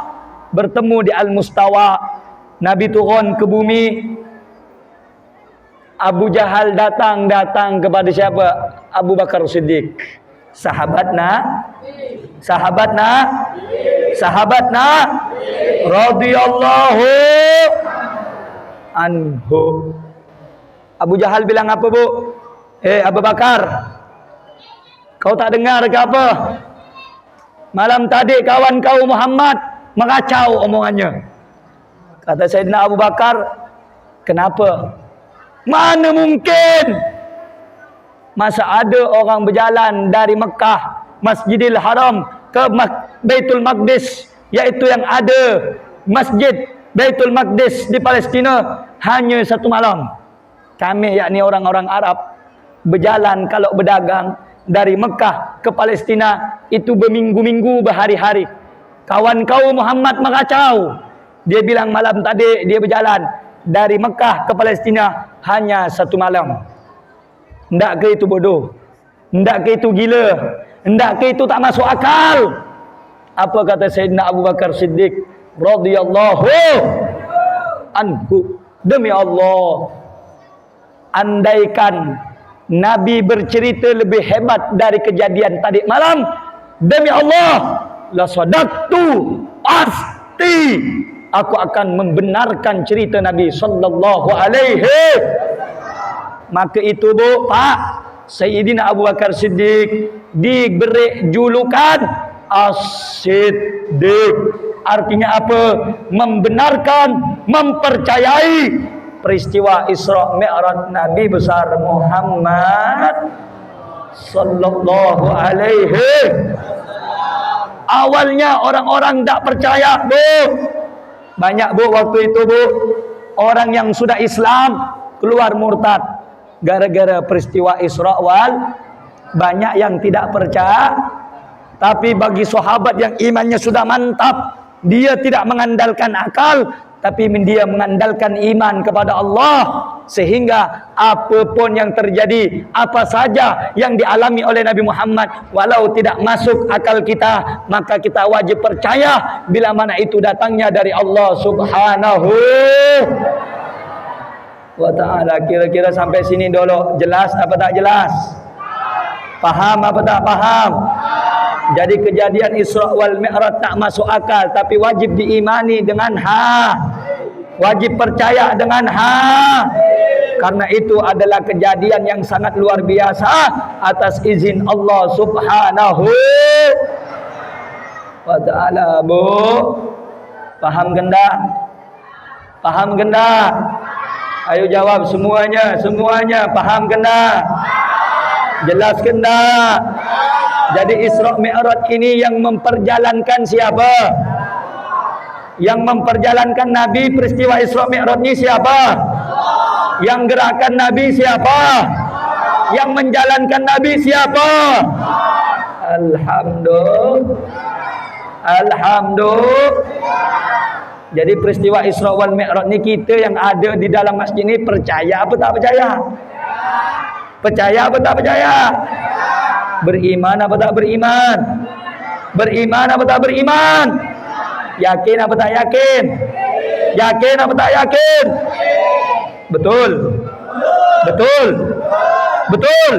bertemu di Al-Mustawa. Nabi turun ke bumi. Abu Jahal datang kepada siapa? Abu Bakar Siddiq. Sahabatna radhiyallahu anhu. Abu Jahal bilang apa, Bu? Abu Bakar, kau tak dengar ke apa? Malam tadi kawan kau Muhammad mengacau omongannya. Kata Sayyidina Abu Bakar, kenapa? Mana mungkin? Masa ada orang berjalan dari Mekah, Masjidil Haram ke Baitul Maqdis, yaitu yang ada Masjid Baitul Maqdis di Palestina, hanya 1 malam. Kami, yakni orang-orang Arab, berjalan kalau berdagang dari Mekah ke Palestina itu berminggu-minggu, berhari-hari. Kawan kau Muhammad mengacau. Dia bilang malam tadi dia berjalan dari Mekah ke Palestina hanya 1 malam. Hendak ke itu bodoh? Hendak ke itu gila? Hendak ke itu tak masuk akal? Apa kata Sayyidina Abu Bakar Siddiq radhiyallahu anhu? Demi Allah, andaikan Nabi bercerita lebih hebat dari kejadian tadi malam, demi Allah, la sadaqtu, pasti aku akan membenarkan cerita Nabi sallallahu alaihi. Maka itu, Bu, Pak, Sayyidina Abu Bakar Siddiq diberi julukan As-Siddiq. Artinya apa? Membenarkan, mempercayai peristiwa Isra Mi'raj Nabi besar Muhammad sallallahu alaihi. Awalnya orang-orang tak percaya, Bu. Banyak, Bu, waktu itu, Bu, orang yang sudah Islam keluar murtad gara-gara peristiwa Isra wal. Banyak yang tidak percaya. Tapi bagi sahabat yang imannya sudah mantap, dia tidak mengandalkan akal, tapi dia mengandalkan iman kepada Allah. Sehingga apapun yang terjadi, apa saja yang dialami oleh Nabi Muhammad, walau tidak masuk akal kita, maka kita wajib percaya bila mana itu datangnya dari Allah Subhanahu wa ta'ala. Kira-kira sampai sini dulu jelas apa tak jelas? Paham apa tak paham? Jadi kejadian Isra wal Mi'raj tak masuk akal, tapi wajib diimani dengan wajib percaya dengan karena itu adalah kejadian yang sangat luar biasa atas izin Allah Subhanahu wa ta'ala. Bu, paham genda? Paham genda? Ayo jawab semuanya paham genda? Jelas genda? Jadi Isra Mi'raj ini yang memperjalankan siapa? Yang memperjalankan Nabi peristiwa Isra Mi'raj ini siapa? Yang gerakan Nabi siapa? Yang menjalankan Nabi siapa? Alhamdulillah. Jadi peristiwa Isra wal Mi'raj ini kita yang ada di dalam masjid ini percaya apa tak percaya? Percaya apa tak percaya? Beriman apa tak beriman? Beriman apa tak beriman? Yakin apa tak yakin? Yakin apa tak yakin? Betul? Betul? Betul?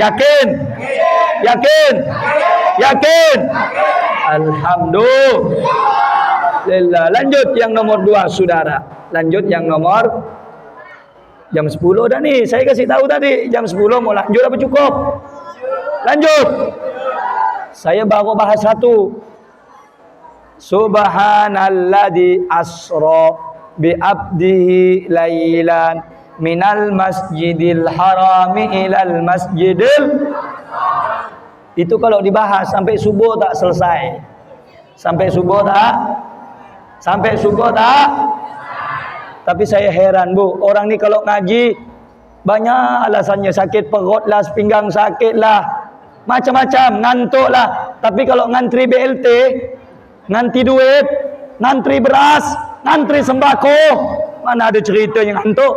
Yakin? Yakin? Yakin? Alhamdulillah. Lanjut yang nomor 2, saudara. Lanjut yang nomor jam 10 dah nih. Saya kasih tahu tadi jam 10 mau lanjut apa cukup? Lanjut. Saya baru bahas satu. Subhanalladzi asra bi abdihi lailan minal masjidil harami ilal masjidil. Itu kalau dibahas sampai subuh tak selesai. Sampai subuh tak? Sampai subuh tak? Tapi saya heran, Bu, orang ni kalau ngaji banyak alasannya, sakit perut lah, pinggang sakit lah, macam-macam, ngantuk lah. Tapi kalau ngantri BLT, ngantri duit, ngantri beras, ngantri sembako, mana ada cerita yang ngantuk?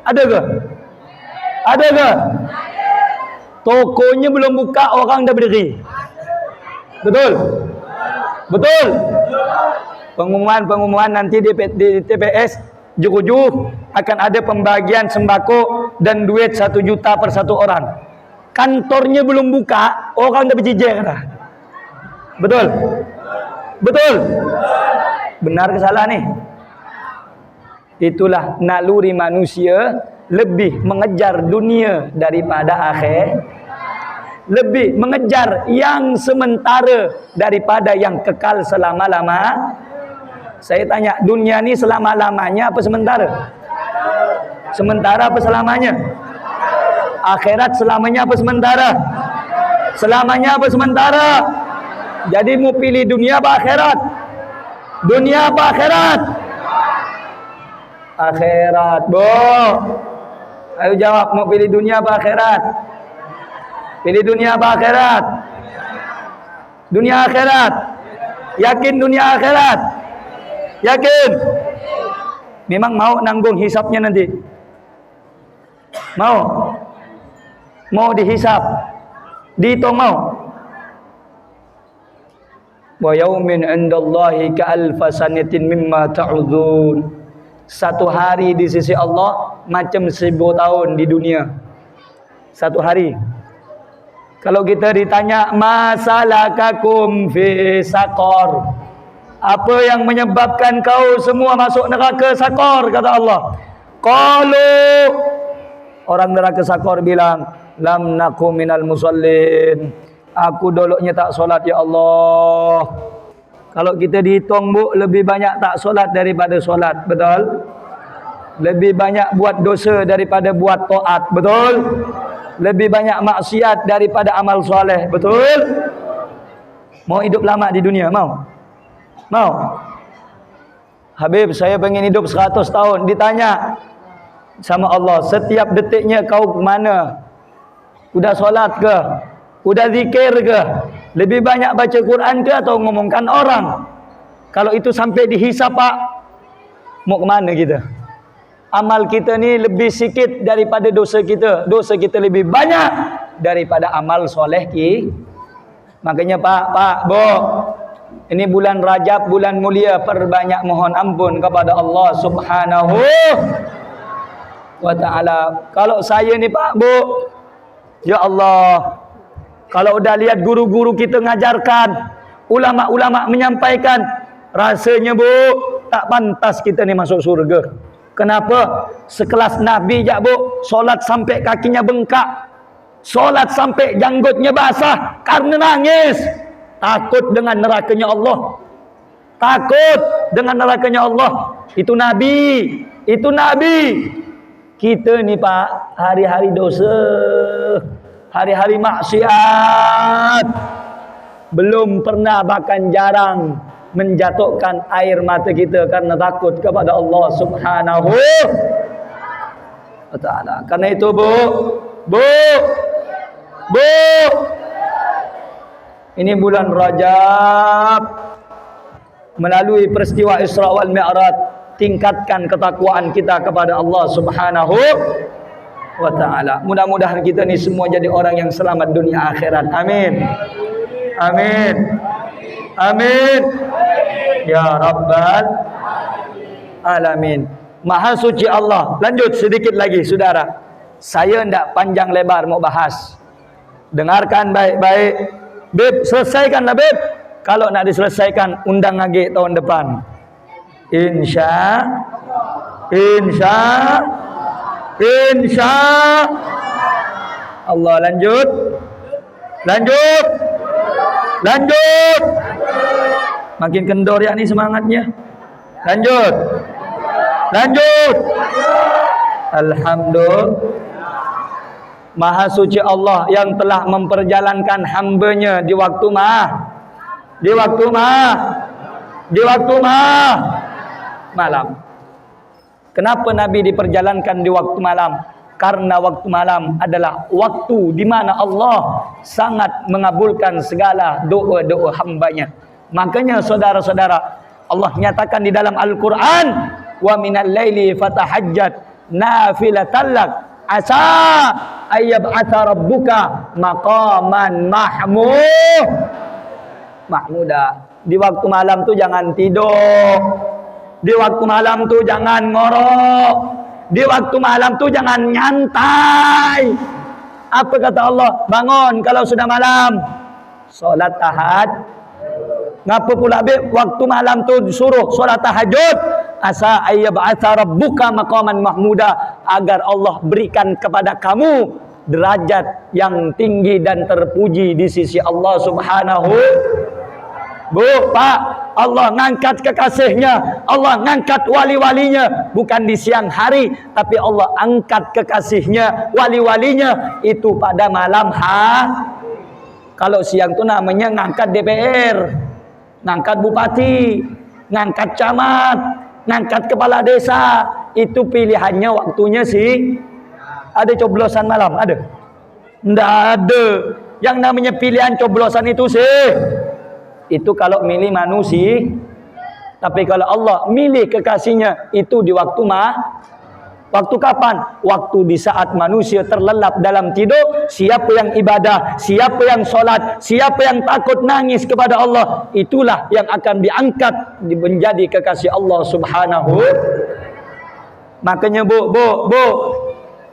Ada ke? Ada ke? Tokonya belum buka, orang dah berdiri. Betul? Betul? Pengumuman nanti di TPS Jurujuh akan ada pembagian sembako dan duit 1 juta per 1 orang. Kantornya belum buka, orang dah berjejer dah. Betul? Betul? Benar ke salah nih? Itulah naluri manusia, lebih mengejar dunia daripada akhir, lebih mengejar yang sementara daripada yang kekal selama-lama. Saya tanya, dunia ni selama-lamanya apa sementara? Sementara apa selamanya? Akhirat selamanya apa sementara? Selamanya apa sementara? Jadi mau pilih dunia apa akhirat? Dunia apa akhirat? Akhirat, Bu. Ayo jawab, mau pilih dunia apa akhirat? Pilih dunia apa akhirat? Dunia akhirat. Yakin dunia akhirat? Yakin? Memang mau nanggung hisapnya nanti? Mau? Mau dihisap? Dihitung mau? Wa yaumin indallahi ka'alfa sanatin mimma ta'udun. Satu hari di sisi Allah macam 1000 tahun di dunia. Satu hari. Kalau kita ditanya masalakakum fi saqar, apa yang menyebabkan kau semua masuk neraka Sakor, kata Allah. Qalu, orang neraka Sakor bilang, lam naku minal musallin, aku dulunya tak solat ya Allah. Kalau kita dihitung bu, lebih banyak tak solat daripada solat, betul? Lebih banyak buat dosa daripada buat taat, betul? Lebih banyak maksiat daripada amal soleh, betul? Mau hidup lama di dunia, mau? Mau? Habib, saya pengen hidup 100 tahun. Ditanya sama Allah, setiap detiknya kau ke mana? Udah solat ke? Udah zikir ke? Lebih banyak baca Quran ke atau ngomongkan orang? Kalau itu sampai dihisap pak, mau kemana kita? Amal kita ni lebih sikit daripada dosa kita. Dosa kita lebih banyak daripada amal soleh kita. Makanya pak, bu, ini bulan Rajab, bulan mulia, perbanyak mohon ampun kepada Allah Subhanahu wa ta'ala. Kalau saya ni pak, bu, ya Allah, kalau udah lihat guru-guru kita ngajarkan, ulama-ulama menyampaikan, rasanya bu, tak pantas kita ni masuk surga. Kenapa? Sekelas Nabi jak bu, solat sampai kakinya bengkak, solat sampai janggutnya basah karena nangis. Takut dengan nerakanya Allah. Takut dengan nerakanya Allah. Itu Nabi. Itu Nabi. Kita ni pak, hari-hari dosa, hari-hari maksiat, belum pernah bahkan jarang menjatuhkan air mata kita karena takut kepada Allah Subhanahu wa ta'ala. Karena itu bu, ini bulan Rajab, melalui peristiwa Isra wal Mi'raj, tingkatkan ketakwaan kita kepada Allah Subhanahu wa ta'ala. Mudah-mudahan kita ni semua jadi orang yang selamat dunia akhirat. Amin. Amin. Amin. Ya Rabbal Alamin. Maha suci Allah. Lanjut sedikit lagi saudara. Saya tidak panjang lebar mau bahas. Dengarkan baik-baik. Beb, selesaikanlah beb. Kalau nak diselesaikan, undang lagi tahun depan. Insya Allah. Lanjut. Makin kendor ya nih semangatnya. Lanjut. Alhamdulillah. Maha suci Allah yang telah memperjalankan hambanya di waktu malam. Kenapa Nabi diperjalankan di waktu malam? Karena waktu malam adalah waktu di mana Allah sangat mengabulkan segala doa-doa hambanya. Makanya saudara-saudara, Allah nyatakan di dalam Al-Quran, wa minal laili fatahajjat nafilatan lak asa ayyab'atha rabbuka maqaman mahmuda. Di waktu malam tu jangan tidur. Di waktu malam tu jangan ngorok. Di waktu malam tu jangan nyantai. Apa kata Allah? Bangun kalau sudah malam, solat tahajud. Ngapa pula waktu malam tu disuruh solat tahajud? Asa ayyab'atha rabbuka maqaman mahmuda, agar Allah berikan kepada kamu derajat yang tinggi dan terpuji di sisi Allah Subhanahu. Bu, Pak, Allah ngangkat kekasihnya, Allah ngangkat wali-walinya, bukan di siang hari, tapi Allah angkat kekasihnya, wali-walinya itu pada malam Kalau siang tu namanya ngangkat DPR, ngangkat bupati, ngangkat camat, ngangkat kepala desa. Itu pilihannya waktunya sih. Ada coblosan malam? Ada? Tidak ada. Yang namanya pilihan coblosan itu sih, itu kalau milih manusia. Tapi kalau Allah milih kekasihnya, itu di waktu waktu kapan? Waktu di saat manusia terlelap dalam tidur. Siapa yang ibadah, siapa yang solat, siapa yang takut nangis kepada Allah, itulah yang akan diangkat menjadi kekasih Allah Subhanahu. Makanya bu,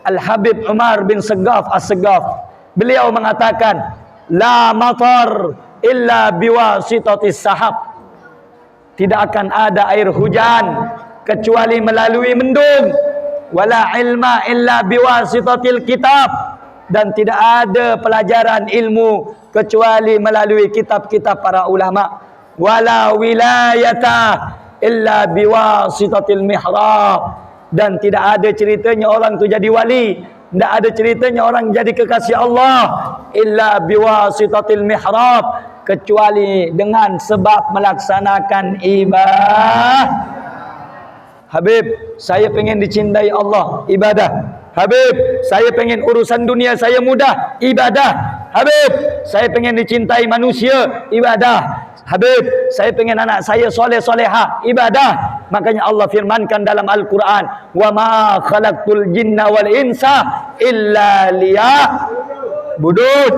Al-Habib Umar bin Segaf As-Segaf, beliau mengatakan, la matar illa biwasitatis sahab. Tidak akan ada air hujan kecuali melalui mendung. Wala ilma illa biwasitatil kitab. Dan tidak ada pelajaran ilmu kecuali melalui kitab-kitab para ulama. wala wilayata illa biwasitatil mihrab. Dan tidak ada ceritanya orang tu jadi wali, tidak ada ceritanya orang jadi kekasih Allah illa biwasitatil mihrab, kecuali dengan sebab melaksanakan ibadah. Habib, saya pengen dicintai Allah, ibadah. Habib, saya pengen urusan dunia saya mudah, ibadah. Habib, saya pengen dicintai manusia, ibadah. Habib, saya pengen anak saya soleh soleha, ibadah. Makanya Allah firmankan dalam Al-Quran, wa ma khalaqtul jinna wal insa illa liya'budun.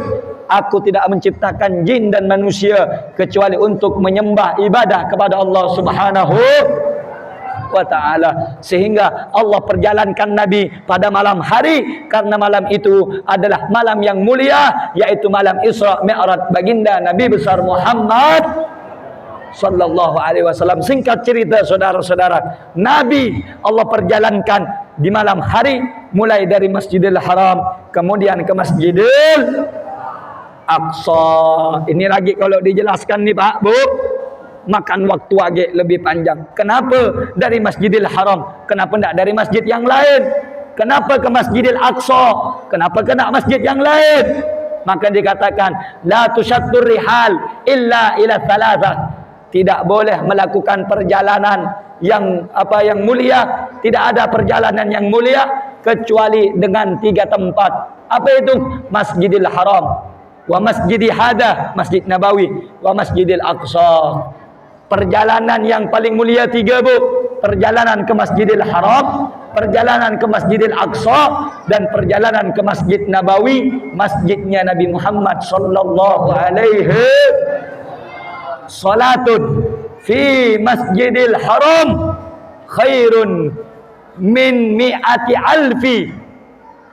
Aku tidak menciptakan jin dan manusia kecuali untuk menyembah ibadah kepada Allah Subhanahu wa ta'ala. Sehingga Allah perjalankan Nabi pada malam hari, karena malam itu adalah malam yang mulia, yaitu malam Isra Mi'raj baginda Nabi besar Muhammad sallallahu alaihi wasallam. Singkat cerita saudara-saudara, Nabi Allah perjalankan di malam hari, mulai dari Masjidil Haram kemudian ke Masjidil Aqsa. Ini lagi kalau dijelaskan nih Pak Bu, makan waktu agak lebih panjang. Kenapa dari Masjidil Haram? Kenapa tidak dari masjid yang lain? Kenapa ke Masjidil Aqsa? Kenapa kena masjid yang lain? Maka dikatakan la tusyattur rihal illa ila thalathah. Tidak boleh melakukan perjalanan yang mulia, tidak ada perjalanan yang mulia kecuali dengan 3 tempat. Apa itu? Masjidil Haram, wa Masjidi Hada, Masjid Nabawi, wa Masjidil Aqsa. Perjalanan yang paling mulia 3 Bu. Perjalanan ke Masjidil Haram, perjalanan ke Masjidil Aqsa, dan perjalanan ke Masjid Nabawi, masjidnya Nabi Muhammad sallallahu alaihi. Salatun fi Masjidil Haram khairun min mi'ati alfi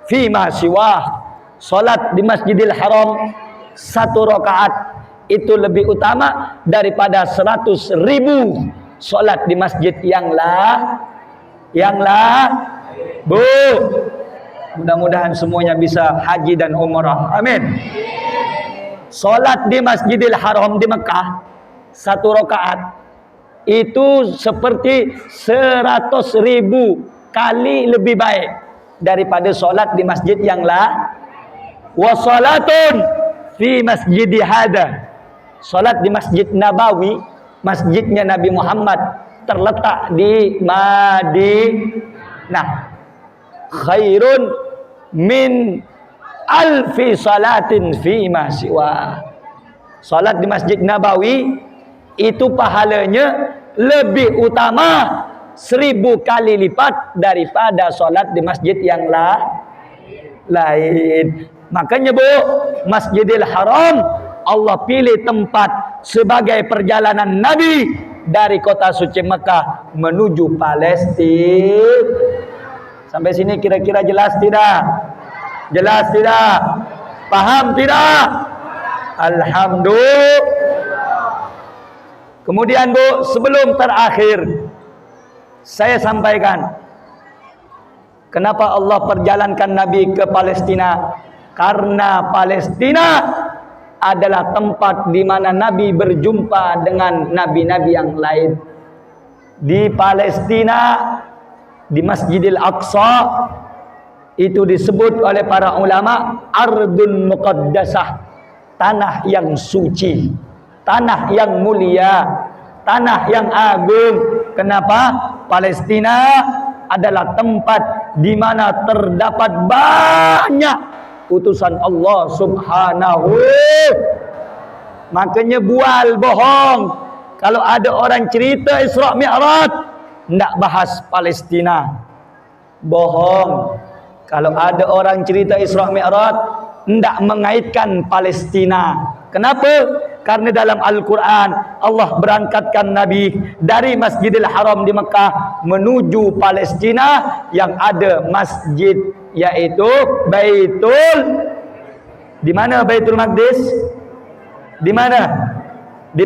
fi ma siwah. Salat di Masjidil Haram 1 rakaat itu lebih utama daripada 100.000 solat di masjid yang Bu. Mudah-mudahan semuanya bisa haji dan umrah, amin. Solat di Masjidil Haram di Mekah 1 rakaat itu seperti 100.000 kali lebih baik daripada solat di masjid yang wa salatun fi Masjidi Hada. Salat di Masjid Nabawi, masjidnya Nabi Muhammad, terletak di Madinah, khairun min alfi salatin fi ma siwa. Salat di Masjid Nabawi itu pahalanya lebih utama 1000 kali lipat daripada salat di masjid yang lain. Makanya Bu, Masjidil Haram Allah pilih tempat sebagai perjalanan Nabi dari kota suci Mekah menuju Palestina. Sampai sini kira-kira jelas tidak? Jelas tidak? Paham tidak? Alhamdulillah. Kemudian Bu, sebelum terakhir saya sampaikan kenapa Allah perjalankan Nabi ke Palestina. Karena Palestina adalah tempat di mana Nabi berjumpa dengan nabi-nabi yang lain. Di Palestina, di Masjidil Aqsa, itu disebut oleh para ulama Ardun Muqaddasah, tanah yang suci, tanah yang mulia, tanah yang agung. Kenapa? Palestina adalah tempat di mana terdapat banyak utusan Allah Subhanahu. Makanya bual bohong kalau ada orang cerita Isra Mi'raj tidak bahas Palestina. Bohong kalau ada orang cerita Isra Mi'raj tidak mengaitkan Palestina. Kenapa? Karena dalam Al-Quran Allah berangkatkan Nabi dari Masjidil Haram di Mekah menuju Palestina yang ada masjid, yaitu Baitul. Di mana Baitul Maqdis? Di mana? Di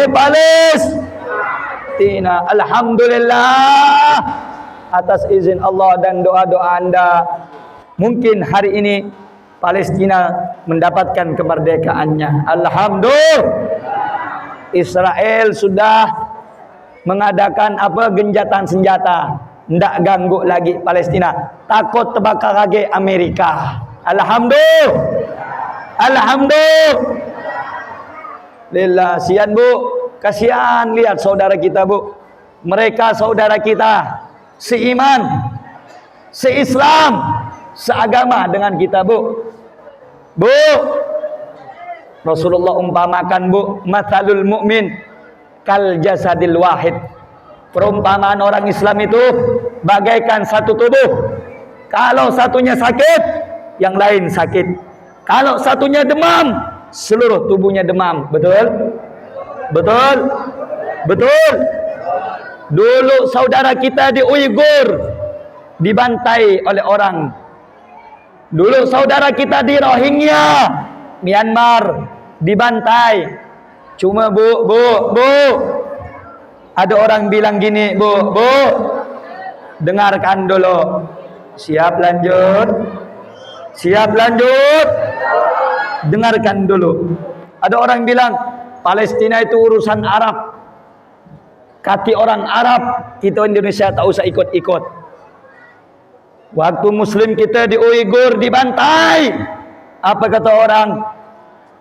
Palestina. Alhamdulillah atas izin Allah dan doa-doa Anda. Mungkin hari ini Palestina mendapatkan kemerdekaannya. Alhamdulillah. Israel sudah mengadakan genjatan senjata. Ndak ganggu lagi Palestina. Takut terbakar lagi Amerika. Alhamdulillah. Alhamdulillah. Lillah, sian Bu. Kasihan lihat saudara kita Bu. Mereka saudara kita, seiman, seislam, seagama dengan kita Bu. Bu, Rasulullah umpamakan Bu, mathalul mu'min kal jasadil wahid. Perumpamaan orang Islam itu bagaikan satu tubuh. Kalau satunya sakit, yang lain sakit. Kalau satunya demam, seluruh tubuhnya demam. Betul? Betul? Betul? Dulu saudara kita di Uighur dibantai oleh orang. Dulu saudara kita di Rohingya, Myanmar, dibantai. Cuma Bu, ada orang bilang gini, Bu, dengarkan dulu. Siap lanjut? Siap lanjut? Dengarkan dulu. Ada orang bilang Palestina itu urusan Arab. Kati orang Arab, kita Indonesia tak usah ikut-ikut. Waktu Muslim kita di Uighur dibantai, apa kata orang?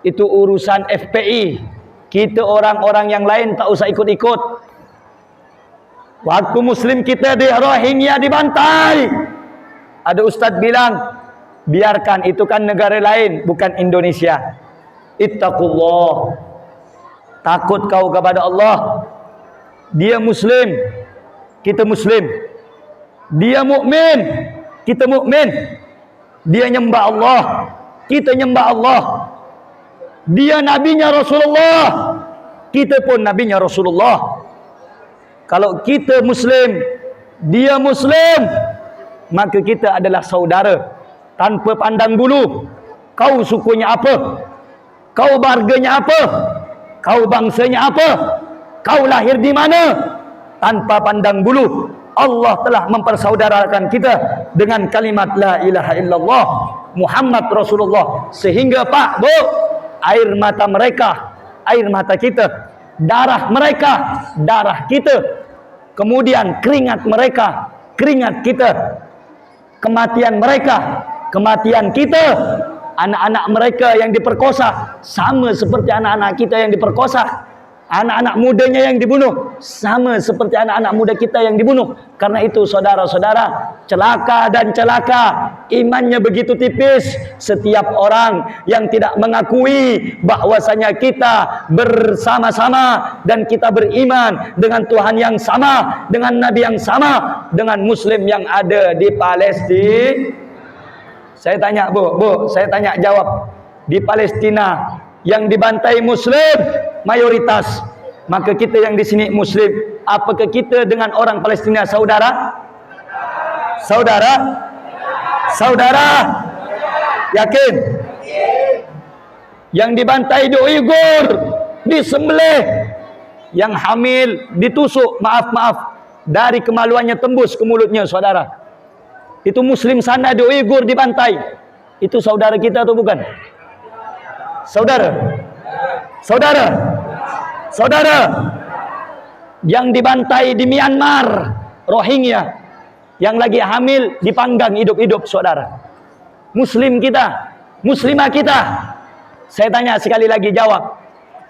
Itu urusan FPI. Kita orang-orang yang lain tak usah ikut-ikut. Waktu Muslim kita di Rohingya dibantai, ada ustadz bilang, biarkan, itu kan negara lain, bukan Indonesia. Ittaqullah. Takut kau kepada Allah. Dia Muslim, kita Muslim. Dia mukmin, kita mukmin. Dia nyembah Allah, kita nyembah Allah. Dia nabinya Rasulullah, kita pun nabinya Rasulullah. Kalau kita Muslim, dia Muslim, maka kita adalah saudara tanpa pandang bulu. Kau sukunya apa? Kau marganya apa? Kau bangsanya apa? Kau lahir di mana? Tanpa pandang bulu, Allah telah mempersaudarakan kita dengan kalimat la ilaha illallah Muhammad Rasulullah. Sehingga Pak, Bu, air mata mereka, air mata kita, darah mereka, darah kita, kemudian keringat mereka, keringat kita, kematian mereka, kematian kita, anak-anak mereka yang diperkosa sama seperti anak-anak kita yang diperkosa. Anak-anak mudanya yang dibunuh sama seperti anak-anak muda kita yang dibunuh. Karena itu saudara-saudara, celaka dan celaka, imannya begitu tipis setiap orang yang tidak mengakui bahwasanya kita bersama-sama dan kita beriman dengan Tuhan yang sama, dengan Nabi yang sama, dengan Muslim yang ada di Palestina. Saya tanya Bu, saya tanya jawab. Di Palestina yang dibantai Muslim mayoritas, maka kita yang di sini Muslim. Apakah kita dengan orang Palestina saudara? Saudara? Saudara? Yakin? Yang dibantai di Uighur, disembelih, yang hamil ditusuk, maaf, dari kemaluannya tembus ke mulutnya, saudara. Itu Muslim sana di Uighur dibantai. Itu saudara kita atau bukan? Saudara? Saudara? Saudara? Yang dibantai di Myanmar, Rohingya, yang lagi hamil dipanggang hidup-hidup, saudara. Muslim kita, muslimah kita. Saya tanya sekali lagi, jawab.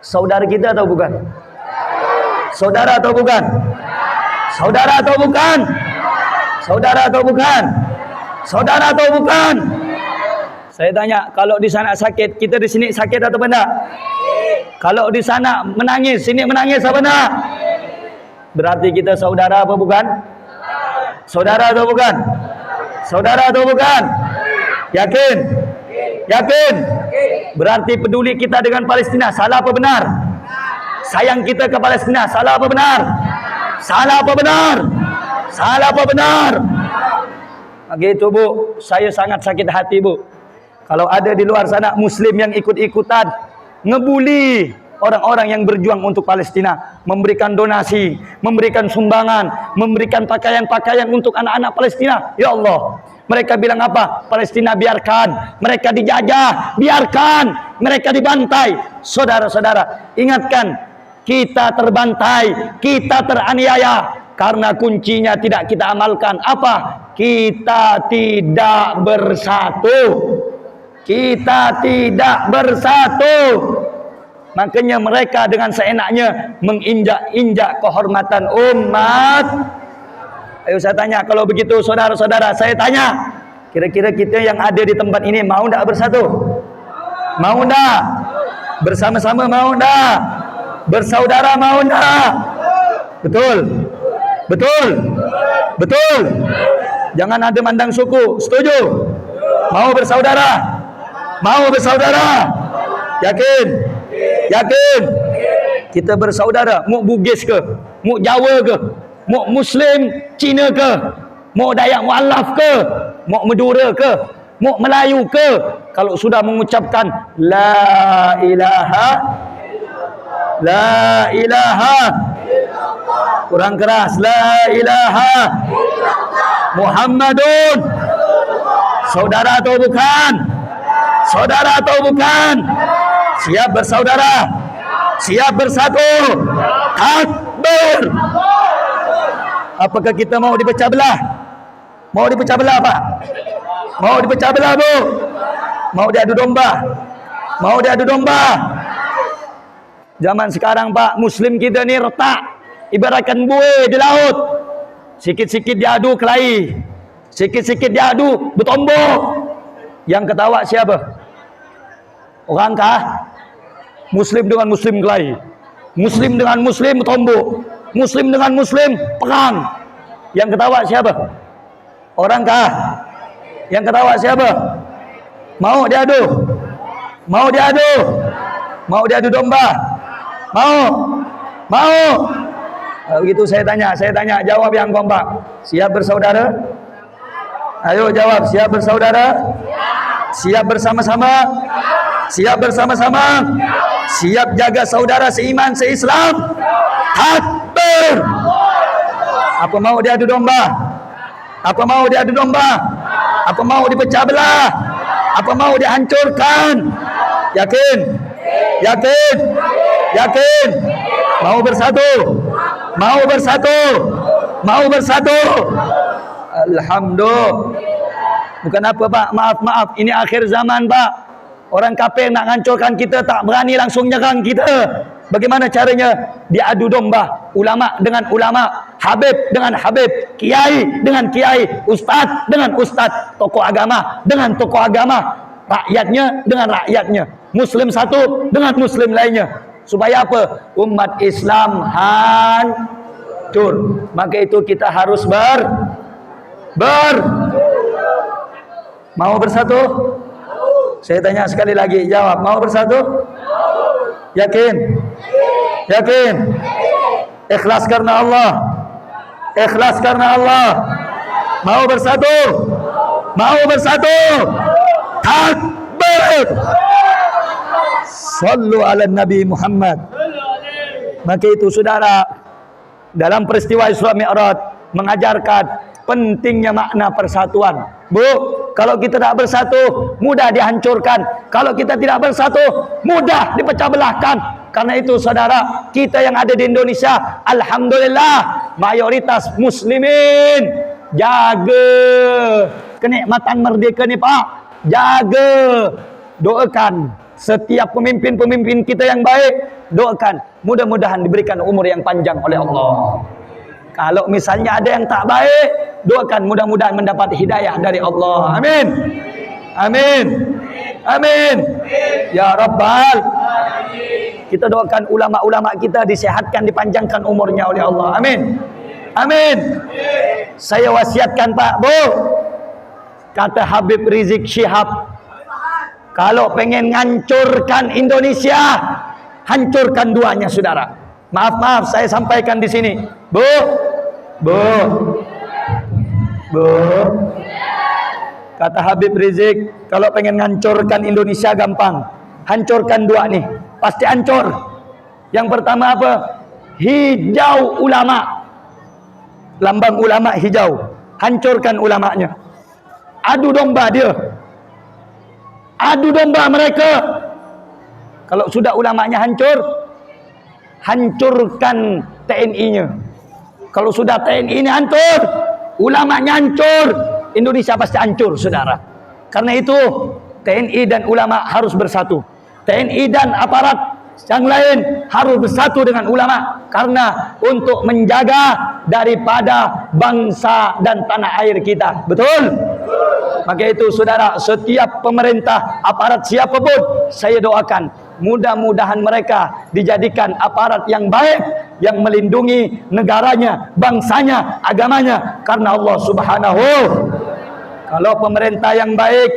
Saudara kita atau bukan? Saudara atau bukan? Saudara atau bukan? Saudara atau bukan? Saudara atau bukan? Saya tanya, kalau di sana sakit, kita di sini sakit atau benar? Kalau di sana menangis, sini menangis apa benar? Berarti kita saudara apa bukan? Saudara atau bukan? Saudara atau bukan? Yakin? Yakin? Berarti peduli kita dengan Palestina, salah apa benar? Sayang kita ke Palestina, salah apa benar? Salah apa benar? Salah apa benar? Begitu Bu, saya sangat sakit hati Bu. Kalau ada di luar sana Muslim yang ikut-ikutan ngebuli orang-orang yang berjuang untuk Palestina, memberikan donasi, memberikan sumbangan, memberikan pakaian-pakaian untuk anak-anak Palestina. Ya Allah, mereka bilang apa? Palestina biarkan, mereka dijajah, biarkan, mereka dibantai. Saudara-saudara, ingatkan, kita terbantai, kita teraniaya karena kuncinya tidak kita amalkan. Apa? Kita tidak bersatu. Kita tidak bersatu. Makanya mereka dengan seenaknya menginjak-injak kehormatan umat. Ayo saya tanya, kalau begitu saudara-saudara, saya tanya, kira-kira kita yang ada di tempat ini mau tidak bersatu? Mau tidak? Bersama-sama mau tidak? Bersaudara mau tidak? Betul? Betul? Betul? Jangan ada mandang suku. Setuju? Mau bersaudara? Mau bersaudara? Yakin? Yakin? Kita bersaudara. Mau Bugis ke? Mau Jawa ke? Mau Muslim Cina ke? Mau Dayak Mualaf ke? Mau Madura ke? Mau Melayu ke? Kalau sudah mengucapkan La ilaha, La ilaha, kurang keras, La ilaha Muhammadun, saudara atau bukan? Saudara atau bukan? Siap bersaudara, siap bersatu. Takbir. Apakah kita mau dipecah belah? Mau dipecah belah, Pak? Mau dipecah belah, Bu? Mau diadu domba? Mau diadu domba? Zaman sekarang, Pak, Muslim kita ni retak ibaratkan buih di laut. Sikit-sikit diadu kelahi, sikit-sikit diadu bertombok. Yang ketawa siapa? Orangkah? Muslim dengan Muslim kelahi, Muslim dengan Muslim bertombok, Muslim dengan Muslim perang. Yang ketawa siapa? Orangkah? Yang ketawa siapa? Mau diadu? Mau diadu? Mau diadu domba? Mau? Mau? Begitu saya tanya, jawab yang kompak. Siap bersaudara? Ayo jawab, siap bersaudara? Siap bersama-sama? Siap bersama-sama? Siap jaga saudara seiman, seislam? Takbir! Apa mau diadu domba? Apa mau diadu domba? Apa mau dipecah belah? Apa mau dihancurkan? Yakin? Yakin? Yakin? Mau bersatu? Mau bersatu? Mau bersatu? Alhamdulillah. Bukan apa, Pak, maaf, ini akhir zaman, Pak. Orang kafir nak hancurkan kita, tak berani langsung nyerang kita. Bagaimana caranya? Diadu domba, ulama dengan ulama, habib dengan habib, kiai dengan kiai, ustaz dengan ustaz, tokoh agama dengan tokoh agama, rakyatnya dengan rakyatnya, muslim satu dengan muslim lainnya. Supaya apa? Umat Islam hancur. Maka itu kita harus mau bersatu? Saya tanya sekali lagi, jawab. Mau bersatu? Yakin? Yakin? Ikhlas karena Allah. Ikhlas karena Allah. Mau bersatu? Mau bersatu? Takbir! Sallu ala Nabi Muhammad. Maka itu saudara, dalam peristiwa Isra Mi'raj mengajarkan pentingnya makna persatuan. Bu, kalau kita tak bersatu, mudah dihancurkan. Kalau kita tidak bersatu, mudah dipecah belahkan. Karena itu saudara, kita yang ada di Indonesia, alhamdulillah, mayoritas muslimin. Jaga kenikmatan merdeka ni, Pak. Jaga. Doakan setiap pemimpin-pemimpin kita yang baik. Doakan, mudah-mudahan diberikan umur yang panjang oleh Allah. Kalau misalnya ada yang tak baik, doakan mudah-mudahan mendapat hidayah dari Allah. Amin. Amin. Amin. Ya Rabbal. Kita doakan ulama-ulama kita disehatkan, dipanjangkan umurnya oleh Allah. Amin. Amin. Saya wasiatkan, Pak, Bu. Kata Habib Rizik Syihab, kalau pengen ngancurkan Indonesia, hancurkan duanya, saudara. Maaf, saya sampaikan di sini. Bu. Kata Habib Rizik, kalau pengen ngancurkan Indonesia gampang. Hancurkan dua nih, pasti hancur. Yang pertama apa? Hijau ulama. Lambang ulama hijau. Hancurkan ulamanya. Adu domba dia. Adu domba mereka. Kalau sudah ulamanya hancur, hancurkan TNI-nya. Kalau sudah TNI-nya hancur, ulamanya hancur, Indonesia pasti hancur, saudara. Karena itu TNI dan ulama harus bersatu. TNI dan aparat yang lain harus bersatu dengan ulama, karena untuk menjaga daripada bangsa dan tanah air kita. Betul? Maka itu saudara, setiap pemerintah, aparat siapapun, saya doakan mudah-mudahan mereka dijadikan aparat yang baik, yang melindungi negaranya, bangsanya, agamanya, karena Allah Subhanahu. Kalau pemerintah yang baik,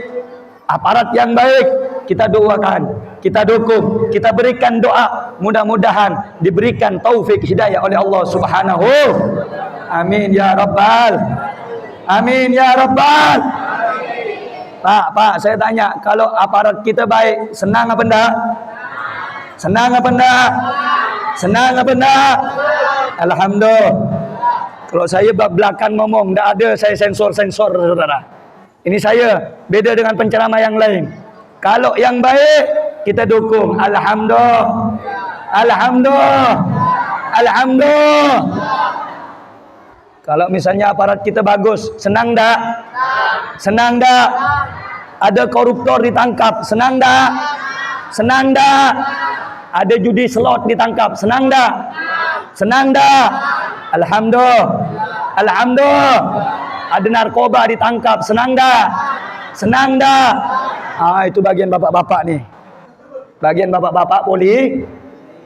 aparat yang baik, kita doakan, kita dukung, kita berikan doa, mudah-mudahan diberikan taufik hidayah oleh Allah Subhanahu. Amin ya rabbal. Amin ya rabbal. Pak, saya tanya, kalau aparat kita baik, senang apa enggak? Senang apa enggak? Senang apa enggak? Alhamdulillah. Kalau saya belakang ngomong, enggak ada saya sensor-sensor, saudara. Ini saya beda dengan penceramah yang lain. Kalau yang baik kita dukung. Alhamdulillah. Alhamdulillah. Alhamdulillah. Kalau misalnya aparat kita bagus, senang enggak? Senang enggak? Ada koruptor ditangkap, senang enggak? Senang enggak? Ada judi slot ditangkap, senang enggak? Senang enggak? Alhamdulillah. Alhamdulillah. Ada narkoba ditangkap, senang enggak? Senang enggak? Itu bagian bapak-bapak nih. Bagian bapak-bapak poli.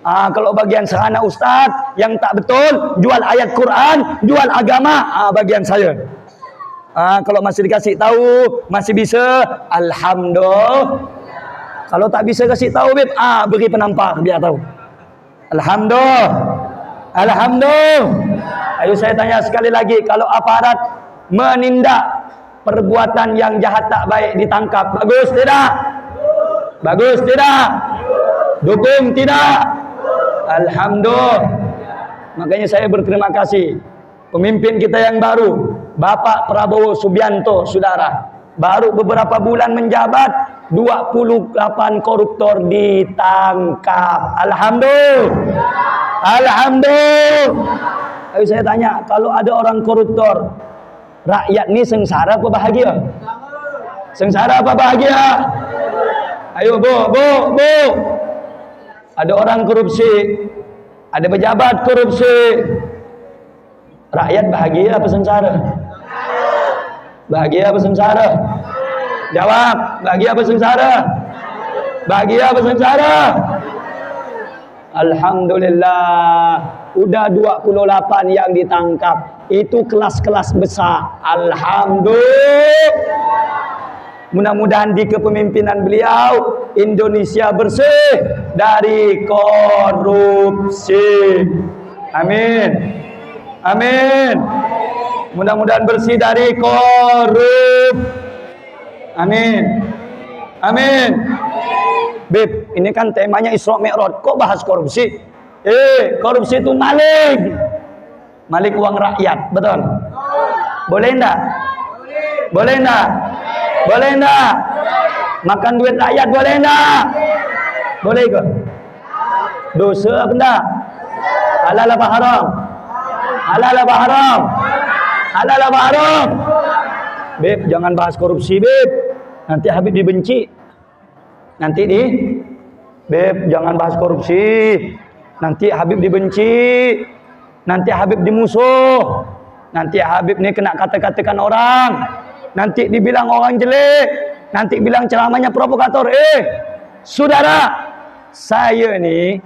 Kalau bagian serana ustaz yang tak betul, jual ayat Quran, jual agama, bagian saya. Kalau masih dikasih tahu, masih bisa, alhamdulillah. Kalau tak bisa kasih tahu, beb, beri penampar biar tahu. Alhamdulillah. Alhamdulillah. Ayo saya tanya sekali lagi, kalau aparat menindak perbuatan yang jahat tak baik ditangkap, bagus tidak? Bagus tidak? Dukung tidak? Alhamdulillah. Makanya saya berterima kasih pemimpin kita yang baru, Bapak Prabowo Subianto, saudara. Baru beberapa bulan menjabat, 28 koruptor ditangkap. Alhamdulillah. Alhamdulillah. Ayo saya tanya, kalau ada orang koruptor, rakyat ini sengsara apa bahagia? Sengsara apa bahagia? Ayo bu. Ada orang korupsi, ada pejabat korupsi, rakyat bahagia apa sengsara? Bahagia apa sengsara? Jawab, bahagia apa sengsara? Bahagia apa sengsara? Alhamdulillah, udah 28 yang ditangkap. Itu kelas-kelas besar. Alhamdulillah. Mudah-mudahan di kepemimpinan beliau Indonesia bersih dari korupsi. Amin. Amin. Mudah-mudahan bersih dari korup. Amin. Amin. Beb, ini kan temanya Isra Mi'raj, kok bahas korupsi? Korupsi itu maling. Maling uang rakyat, betul? Boleh enggak? Boleh enggak? Boleh enggak? Makan duit rakyat boleh enggak? Boleh ke? Dosa apa enggak? Halal apa haram? Halal apa haram? Halal apa haram? Beb, jangan bahas korupsi, Beb. Nanti Habib dibenci. Beb, jangan bahas korupsi. Nanti Habib dibenci. Nanti Habib dimusuh. Nanti Habib nih kena kata-katakan orang. Nanti dibilang orang jelek, nanti bilang ceramahnya provokator. Saudara, saya nih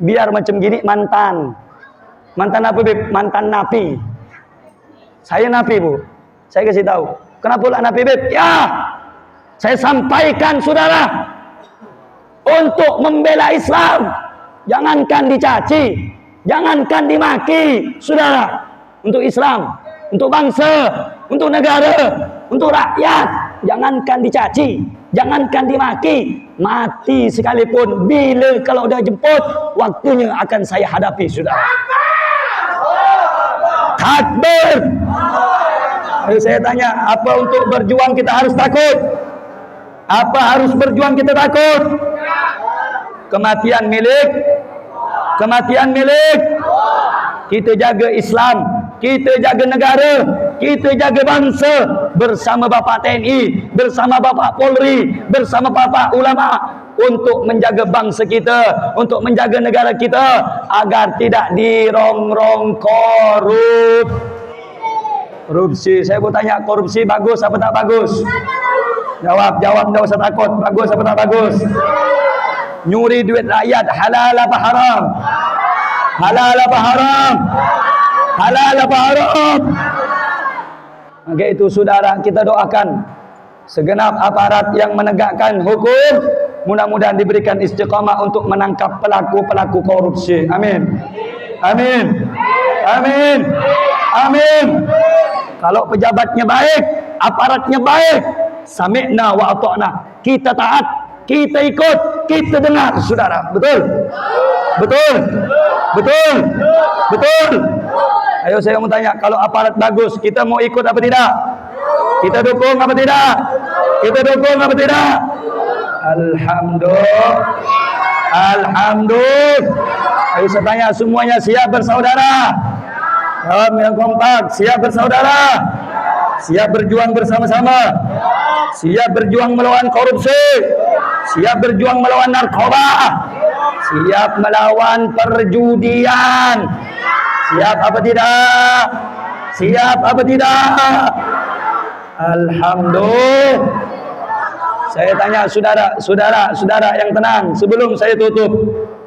biar macam gini mantan apa, Beb? Mantan napi. Saya napi, Bu. Saya kasih tahu. Kenapa lah napi, Beb? Ya, saya sampaikan saudara, untuk membela Islam, jangankan dicaci, jangankan dimaki, saudara. Untuk Islam, untuk bangsa, untuk negara, untuk rakyat, jangankan dicaci, jangankan dimaki, mati sekalipun, bila kalau udah jemput, waktunya akan saya hadapi, saudara. Takbir. Ayo saya tanya, apa untuk berjuang kita harus takut? Apa harus berjuang kita takut? Kematian milik kita jaga Islam, kita jaga negara, kita jaga bangsa bersama Bapak TNI, bersama Bapak Polri, bersama Bapak ulama untuk menjaga bangsa kita, untuk menjaga negara kita agar tidak dirongrong korupsi. Saya mau tanya, korupsi bagus apa tak bagus? Jawab, enggak usah takut. Bagus apa tak bagus? Nyuri duit rakyat halal apa haram? Halal apa haram? Halal apa haram? Maka itu saudara, kita doakan segenap aparat yang menegakkan hukum, mudah-mudahan diberikan istiqamah untuk menangkap pelaku-pelaku korupsi. Amin. Amin. Amin. Amin. Kalau pejabatnya baik, aparatnya baik, sami'na wa ata'na, kita taat, kita ikut, kita dengar, saudara. Betul? Betul? Betul? Betul? Ayo saya mau tanya, kalau aparat bagus, kita mau ikut apa tidak? Kita dukung apa tidak? Kita dukung apa tidak? Alhamdulillah. Alhamdulillah. Ayo saya tanya, semuanya siap bersaudara? Jawab yang kompak, siap bersaudara? Siap berjuang bersama-sama? Siap berjuang melawan korupsi? Siap berjuang melawan narkoba? Siap melawan perjudian? Siap apa tidak? Siap apa tidak? Alhamdulillah. Saya tanya saudara yang tenang, sebelum saya tutup,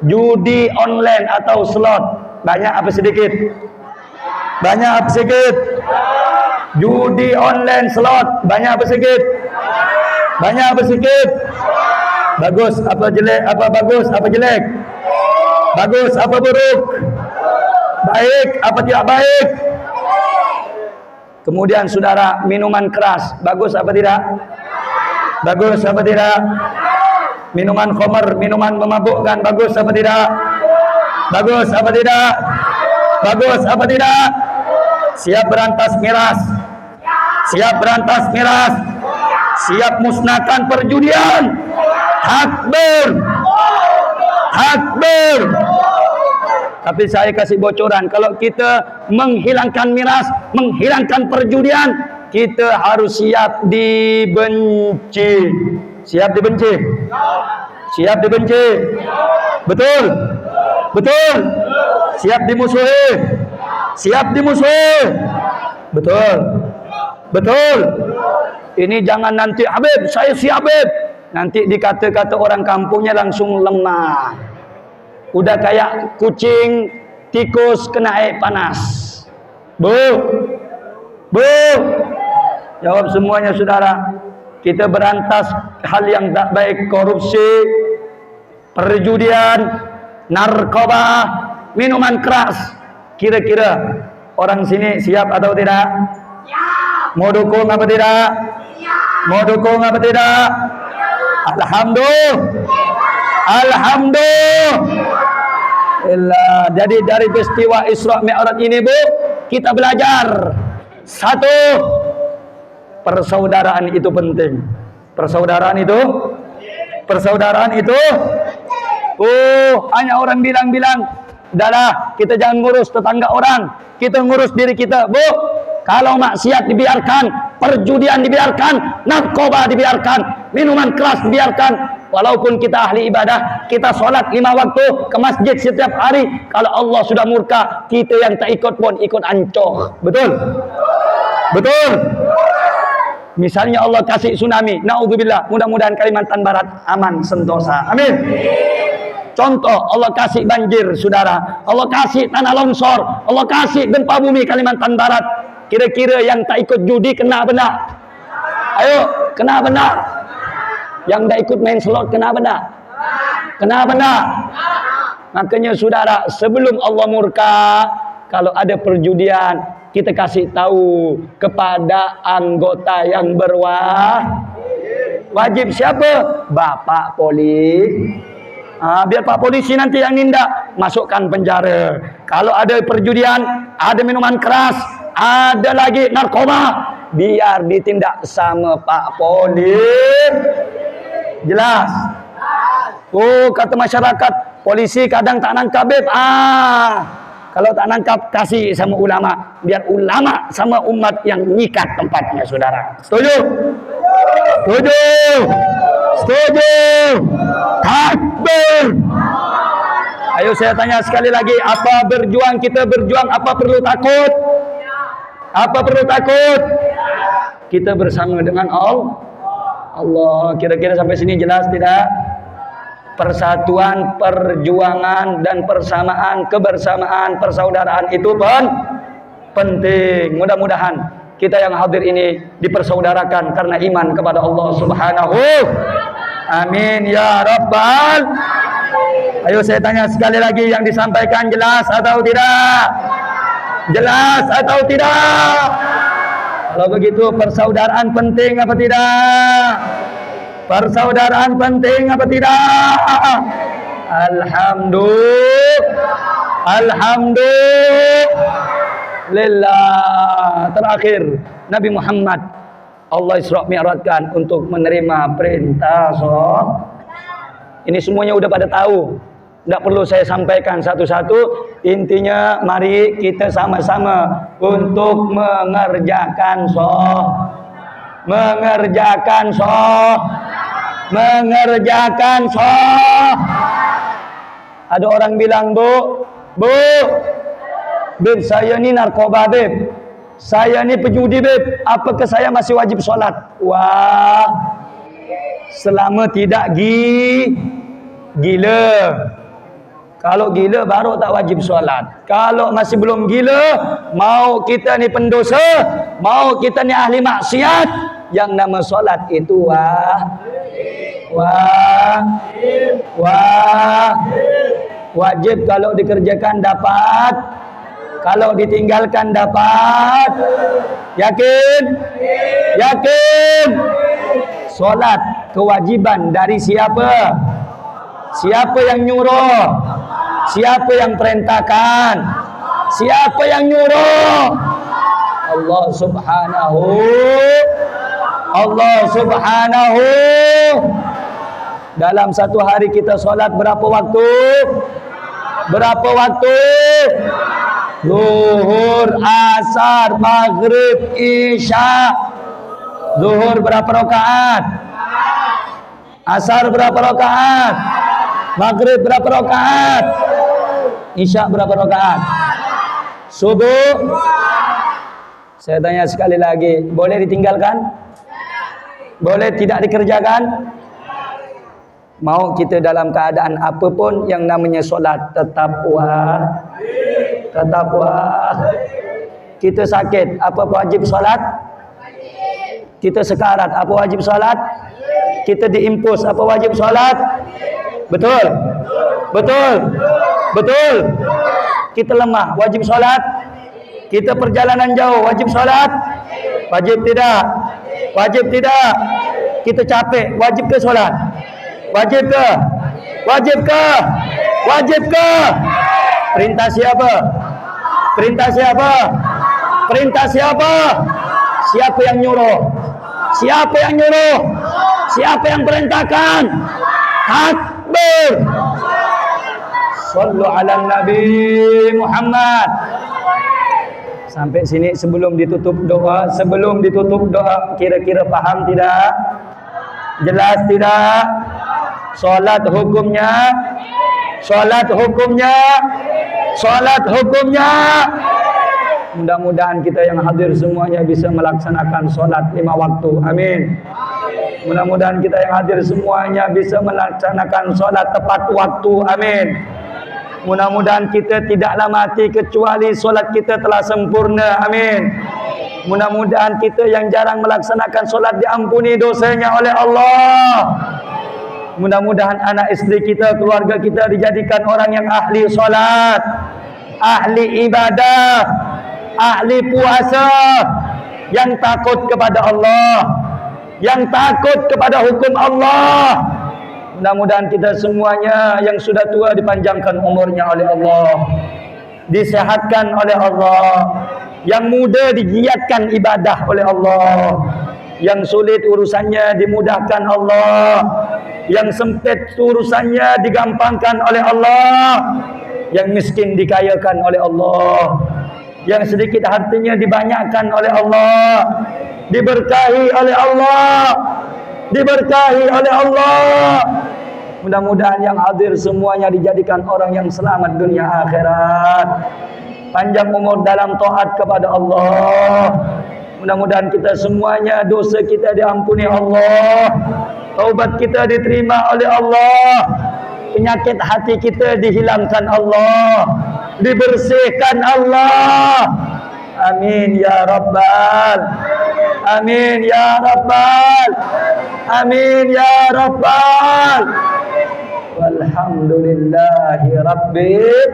judi online atau slot banyak apa sedikit? Banyak apa sedikit? Judi online slot banyak apa sedikit? Banyak apa sedikit? Bagus apa jelek? Apa bagus apa jelek? Bagus apa buruk? Baik apa tidak baik? Kemudian saudara, minuman keras bagus apa tidak? Bagus apa tidak? Minuman khamar, minuman memabukkan bagus apa tidak? Bagus apa tidak? Bagus apa tidak? Siap berantas miras? Siap berantas miras? Siap musnahkan perjudian? Takbir! Takbir! Tapi saya kasih bocoran, kalau kita menghilangkan miras, menghilangkan perjudian, kita harus siap dibenci. Siap dibenci? Siap dibenci? Betul? Betul? Siap dimusuhi? Siap dimusuhi? Betul? Betul? Ini jangan nanti, Habib, saya siap Habib. Nanti dikata-kata orang kampungnya langsung lemah. Udah kayak kucing tikus kena air panas. Bu, jawab semuanya saudara. Kita berantas hal yang tak baik, korupsi, perjudian, narkoba, minuman keras. Kira-kira orang sini siap atau tidak? Mau dukung apa tidak? Mau dukung apa tidak? Alhamdulillah. Alhamdulillah. Jadi dari peristiwa Isra Mi'raj ini, Bu, kita belajar satu, persaudaraan itu penting. Persaudaraan itu hanya orang bilang-bilang, udahlah kita jangan ngurus tetangga orang, kita ngurus diri kita. Bu, kalau maksiat dibiarkan, perjudian dibiarkan, narkoba dibiarkan, minuman keras dibiarkan, walaupun kita ahli ibadah, kita sholat 5 waktu, ke masjid setiap hari, kalau Allah sudah murka, kita yang tak ikut pun ikut ancoh. Betul? Betul? Misalnya Allah kasih tsunami, naudzubillah, mudah-mudahan Kalimantan Barat aman sentosa. Amin. Contoh, Allah kasih banjir, saudara. Allah kasih tanah longsor, Allah kasih gempa bumi Kalimantan Barat. Kira-kira yang tak ikut judi kena benar? Ayo, kena benar. Yang tak ikut main slot kena benar? Kena benar. Makanya saudara, sebelum Allah murka, kalau ada perjudian, kita kasih tahu kepada anggota yang berwajib. Wajib siapa? Bapak polisi. Biar Pak Polisi nanti yang nindak, masukkan penjara. Kalau ada perjudian, ada minuman keras, ada lagi narkoba, biar ditindak sama Pak Polisi. Jelas? Oh, kata masyarakat, polisi kadang tak nangkap beb. Kalau tak nangkap, kasih sama ulama, biar ulama sama umat yang nyikat tempatnya, saudara. Setuju? Setuju? Setuju? Takbir. Ayo saya tanya sekali lagi, apa berjuang kita berjuang, apa perlu takut? Apa perlu takut? Kita bersama dengan Allah. Kira-kira sampai sini jelas tidak? Persatuan, perjuangan dan persamaan, kebersamaan, persaudaraan itu penting. Mudah-mudahan kita yang hadir ini dipersaudarakan karena iman kepada Allah Subhanahu. Amin ya rabbal. Ayo saya tanya sekali lagi, yang disampaikan jelas atau tidak? Jelas atau tidak? Kalau begitu persaudaraan penting apa tidak? Persaudaraan penting apa tidak? Alhamdulillah. Terakhir, Nabi Muhammad Allah Isra Mi'rajkan untuk menerima perintah ini semuanya udah pada tahu. Tidak perlu saya sampaikan satu-satu. Intinya mari kita sama-sama untuk mengerjakan Ada orang bilang, Bu, beb, saya ni narkoba, beb. Saya ni pejudi, beb. Apakah saya masih wajib sholat? Wah, selama tidak gila. Kalau gila baru tak wajib sholat. Kalau masih belum gila, mau kita ni pendosa, mau kita ni ahli maksiat, yang nama sholat itu wajib. Kalau dikerjakan dapat, kalau ditinggalkan dapat. Yakin? Sholat kewajiban dari siapa? Siapa yang nyuruh? Siapa yang perintahkan? Siapa yang nyuruh? Allah subhanahu. Dalam satu hari kita sholat berapa waktu? Zuhur, asar, maghrib, isya. Zuhur berapa rakaat? Asar berapa rakaat? Maghrib berapa rakaat? Isya berapa rakaat? Subuh. Saya tanya sekali lagi, boleh ditinggalkan? Boleh tidak dikerjakan? Mau kita dalam keadaan apapun, yang namanya solat tetap Kita sakit, apa wajib solat? Kita sekarat, apa wajib solat? Kita diimpus, apa wajib solat? Betul? Kita lemah, wajib solat? Kita perjalanan jauh, wajib solat? Wajib tidak? Kita capek, wajib ke solat? Wajib ke? Perintah siapa? Siapa yang nyuruh? Siapa yang perintahkan? Takbir. Shallu ala Nabi Muhammad. Sampai sini sebelum ditutup doa, kira-kira paham tidak? Jelas tidak? Salat hukumnya. Mudah-mudahan kita yang hadir semuanya bisa melaksanakan salat 5 waktu. Amin. Mudah-mudahan kita yang hadir semuanya bisa melaksanakan salat tepat waktu. Amin. Mudah-mudahan kita tidaklah mati kecuali solat kita telah sempurna. Amin. Mudah-mudahan kita yang jarang melaksanakan solat diampuni dosanya oleh Allah. Mudah-mudahan anak istri kita, keluarga kita dijadikan orang yang ahli solat, ahli ibadah, ahli puasa, yang takut kepada Allah, yang takut kepada hukum Allah. Mudah-mudahan kita semuanya yang sudah tua dipanjangkan umurnya oleh Allah, disehatkan oleh Allah, yang muda digiatkan ibadah oleh Allah, yang sulit urusannya dimudahkan Allah, yang sempit urusannya digampangkan oleh Allah, yang miskin dikayakan oleh Allah, yang sedikit hartanya dibanyakkan oleh Allah, diberkahi oleh Allah, diberkahi oleh Allah. Mudah-mudahan yang hadir semuanya dijadikan orang yang selamat dunia akhirat, panjang umur dalam taat kepada Allah. Mudah-mudahan kita semuanya dosa kita diampuni Allah, taubat kita diterima oleh Allah, penyakit hati kita dihilangkan Allah, dibersihkan Allah. Amin ya Rabbal, amin ya Rabbal, amin ya Rabbal. Walhamdulillahi Rabbil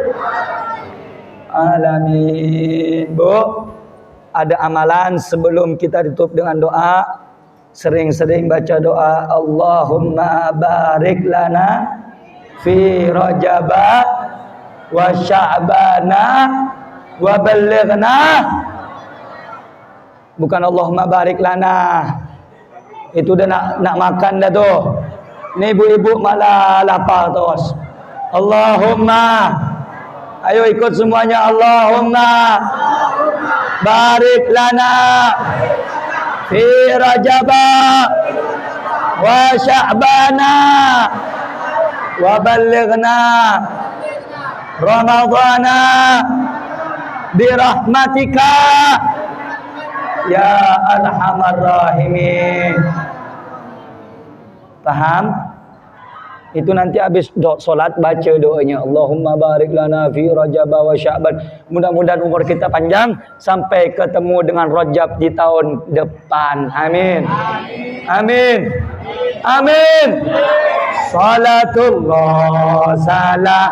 Alamin. Bu, ada amalan sebelum kita tutup dengan doa. Sering-sering baca doa, Allahumma barik lana fi Rajaba wa Sya'bana wa ballighna. Bukan Allahumma barik lana, itu dah nak makan dah tu. Ni ibu-ibu malah lapar terus. Allahumma, ayo ikut semuanya, Allahumma barik lana fi Rajaba wa Sya'bana wa ballighna Ramadana birahmatika ya arhamar rahimin. Paham? Itu nanti habis solat baca doanya, Allahumma barik lana fi Rajab wa Sya'ban. Mudah-mudahan umur kita panjang sampai ketemu dengan Rajab di tahun depan. Amin. Amin. Amin. Salatullah salam